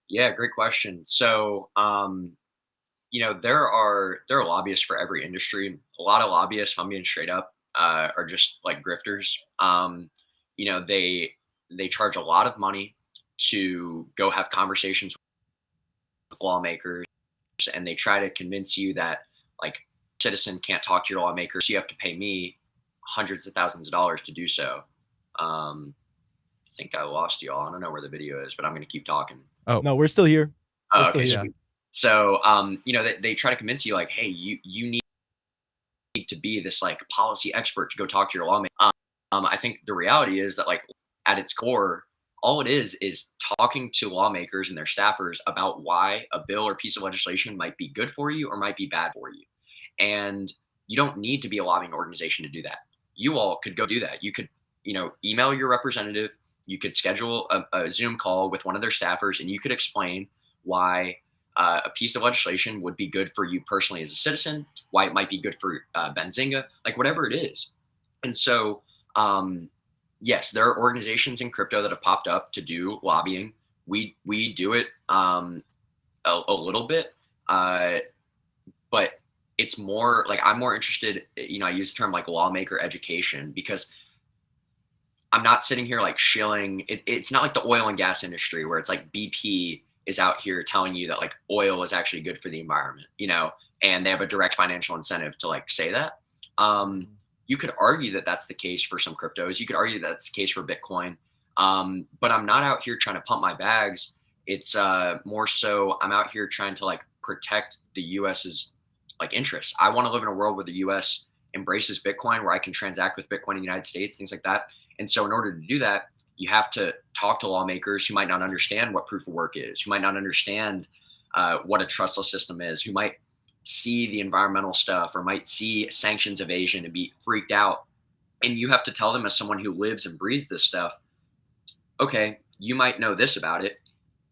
Speaker 4: Yeah, great question. So, there are lobbyists for every industry. A lot of lobbyists, if I'm being straight up, are just like grifters. They charge a lot of money to go have conversations with lawmakers, and they try to convince you that like citizen can't talk to your lawmakers. You have to pay me hundreds of thousands of dollars to do so. I think I lost you all. I don't know where the video is, but I'm going to keep talking.
Speaker 2: Oh,
Speaker 1: No, we're still here. We're
Speaker 4: Oh,
Speaker 1: still
Speaker 4: okay,
Speaker 1: here.
Speaker 4: sweet. So, they try to convince you like, hey, you need to be this like policy expert to go talk to your lawmaker. I think the reality is that like at its core, all it is talking to lawmakers and their staffers about why a bill or piece of legislation might be good for you or might be bad for you. And you don't need to be a lobbying organization to do that. You all could go do that. You could, email your representative. You could schedule a Zoom call with one of their staffers, and you could explain why a piece of legislation would be good for you personally as a citizen, why it might be good for Benzinga, like whatever it is. And so, yes, there are organizations in crypto that have popped up to do lobbying. We do it a little bit, but it's more like I'm more interested. I use the term like lawmaker education because I'm not sitting here like shilling. It's not like the oil and gas industry where it's like BP is out here telling you that like oil is actually good for the environment, and they have a direct financial incentive to like say that. You could argue that that's the case for some cryptos. You could argue that that's the case for Bitcoin. But I'm not out here trying to pump my bags. It's more so I'm out here trying to like protect the US's like interests. I want to live in a world where the US embraces Bitcoin, where I can transact with Bitcoin in the United States, things like that. And so in order to do that, you have to talk to lawmakers who might not understand what proof of work is, who might not understand what a trustless system is, who might see the environmental stuff or might see sanctions evasion and be freaked out. And you have to tell them as someone who lives and breathes this stuff, okay, you might know this about it.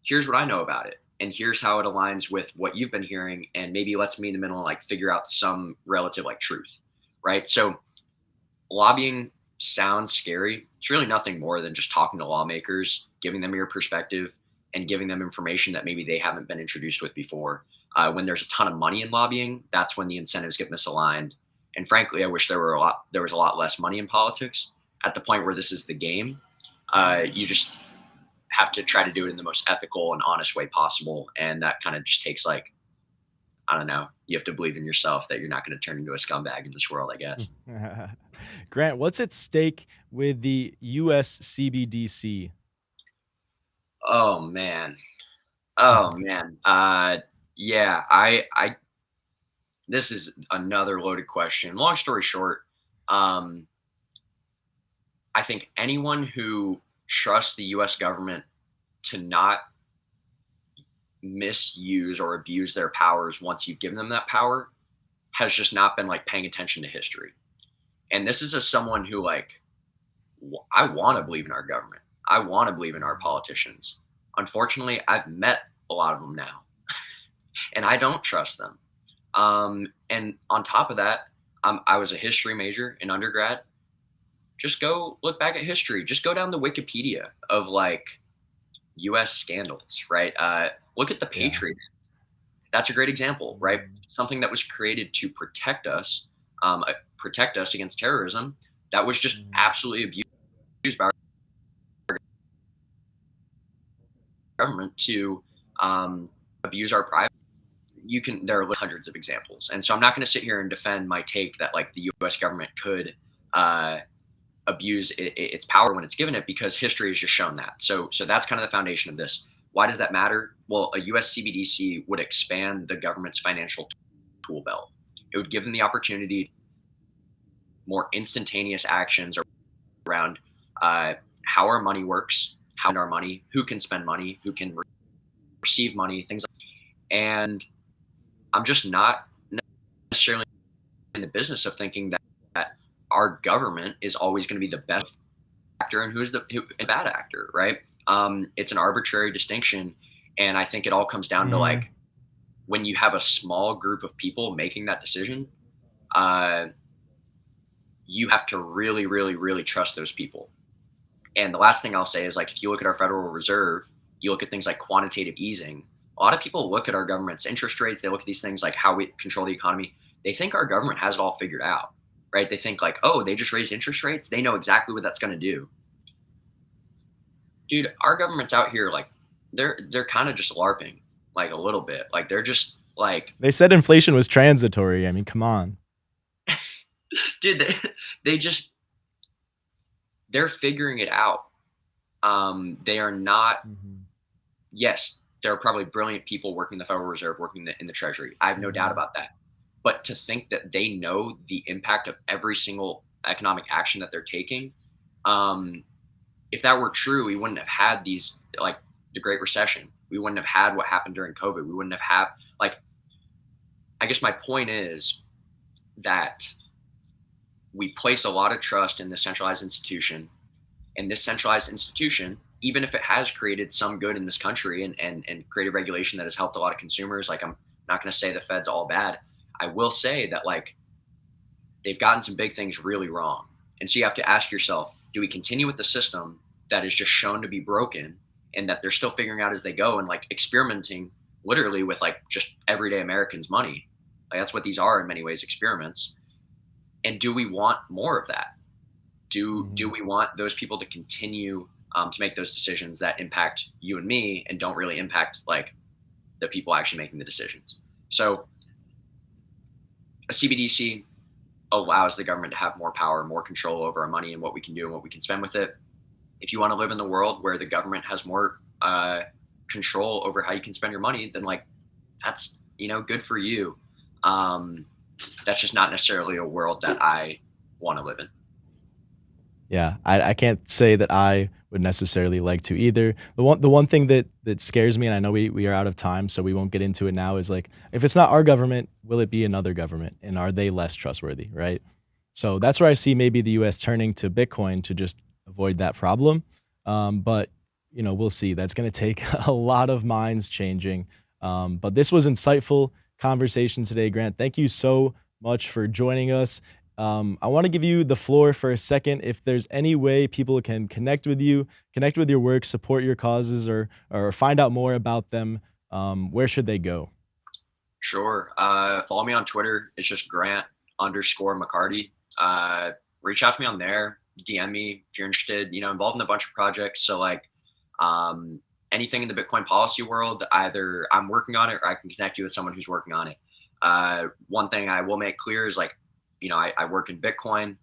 Speaker 4: Here's what I know about it. And here's how it aligns with what you've been hearing. And maybe let's meet in the middle and like figure out some relative like truth, right? So lobbying sounds scary. It's really nothing more than just talking to lawmakers, giving them your perspective and giving them information that maybe they haven't been introduced with before. When there's a ton of money in lobbying, that's when the incentives get misaligned. And frankly, I wish there was a lot less money in politics. At the point where this is the game, you just have to try to do it in the most ethical and honest way possible. And that kind of just takes like, I don't know, you have to believe in yourself that you're not going to turn into a scumbag in this world, I guess.
Speaker 1: Grant, what's at stake with the US CBDC?
Speaker 4: Oh man. Yeah, I this is another loaded question. Long story short, I think anyone who trusts the US government to not misuse or abuse their powers once you've given them that power has just not been like paying attention to history. And this is as someone who like I want to believe in our government. I want to believe in our politicians. Unfortunately, I've met a lot of them now and I don't trust them. And on top of that, I was a history major in undergrad. Just go look back at history. Just go down the Wikipedia of like US scandals, right? Look at the Patriot. That's a great example, right? Something that was created to protect us against terrorism that was just absolutely abused by our government to abuse our privacy. There are hundreds of examples. And so I'm not going to sit here and defend my take that like the US government could abuse its power when it's given it, because history has just shown that. So that's kind of the foundation of this. Why does that matter? Well, a US CBDC would expand the government's financial tool belt. It would give them the opportunity more instantaneous actions around how our money works, how our money, who can spend money, who can receive money, things like that. And I'm just not necessarily in the business of thinking that our government is always going to be the best actor and who's the bad actor, right? It's an arbitrary distinction. And I think it all comes down to like, when you have a small group of people making that decision, you have to really, really, really trust those people. And the last thing I'll say is, like, if you look at our Federal Reserve, you look at things like quantitative easing. A lot of people look at our government's interest rates. They look at these things like how we control the economy. They think our government has it all figured out, right? They think like, oh, they just raised interest rates. They know exactly what that's going to do. Dude, our government's out here, like, they're kind of just LARPing, like, a little bit. Like, they're just like,
Speaker 1: they said inflation was transitory. I mean, come on.
Speaker 4: Dude, they're figuring it out. They are not, yes, there are probably brilliant people working the Federal Reserve, working in the Treasury. I have no doubt about that. But to think that they know the impact of every single economic action that they're taking, if that were true, we wouldn't have had these, like, the Great Recession. We wouldn't have had what happened during COVID. We wouldn't have had, like, I guess my point is that we place a lot of trust in this centralized institution, and this centralized institution, even if it has created some good in this country and created regulation that has helped a lot of consumers, like, I'm not going to say the Fed's all bad. I will say that, like, they've gotten some big things really wrong. And so you have to ask yourself, do we continue with the system that is just shown to be broken and that they're still figuring out as they go and, like, experimenting literally with, like, just everyday Americans' money? Like, that's what these are in many ways, experiments. And do we want more of that? Do we want those people to continue to make those decisions that impact you and me and don't really impact, like, the people actually making the decisions? So a CBDC allows the government to have more power, more control over our money and what we can do and what we can spend with it. If you want to live in the world where the government has more control over how you can spend your money, then, like, that's, you know, good for you. That's just not necessarily a world that I want to live in.
Speaker 1: Yeah, I can't say that I would necessarily like to either. The one thing that scares me, and I know we are out of time, so we won't get into it now, is, like, if it's not our government, will it be another government? And are they less trustworthy, right? So that's where I see maybe the US turning to Bitcoin to just avoid that problem. But, you know, we'll see. That's going to take a lot of minds changing. But this was insightful conversation today, Grant. Thank you so much for joining us. I want to give you the floor for a second. If there's any way people can connect with you, connect with your work, support your causes, or find out more about them, where should they go?
Speaker 4: Sure. Follow me on Twitter. It's just Grant_Mccarty. Reach out to me on there. DM me if you're interested. You know, involved in a bunch of projects. So, like, anything in the Bitcoin policy world, either I'm working on it or I can connect you with someone who's working on it. One thing I will make clear is, like, you know, I work in Bitcoin,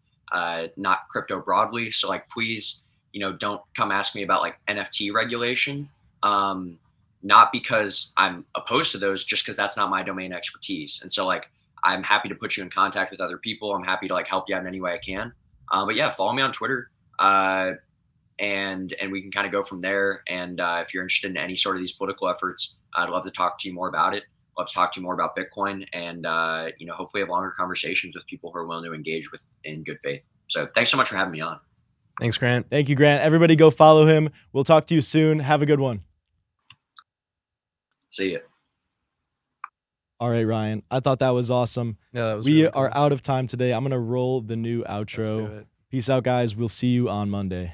Speaker 4: not crypto broadly. So, like, please, you know, don't come ask me about, like, NFT regulation. Not because I'm opposed to those, just because that's not my domain expertise. And so, like, I'm happy to put you in contact with other people. I'm happy to, like, help you out in any way I can. But yeah, follow me on Twitter. And we can kind of go from there. And if you're interested in any sort of these political efforts, I'd love to talk to you more about it. Love to talk to you more about Bitcoin, and you know, hopefully have longer conversations with people who are willing to engage with in good faith. So thanks so much for having me on.
Speaker 2: Thanks, Grant.
Speaker 1: Thank you, Grant. Everybody go follow him. We'll talk to you soon. Have a good one.
Speaker 4: See ya.
Speaker 1: All right, Ryan. I thought that was awesome.
Speaker 2: Yeah, that was
Speaker 1: we
Speaker 2: really cool.
Speaker 1: are out of time today. I'm going to roll the new
Speaker 2: Let's do
Speaker 1: outro.
Speaker 2: it.
Speaker 1: Peace out, guys. We'll see you on Monday.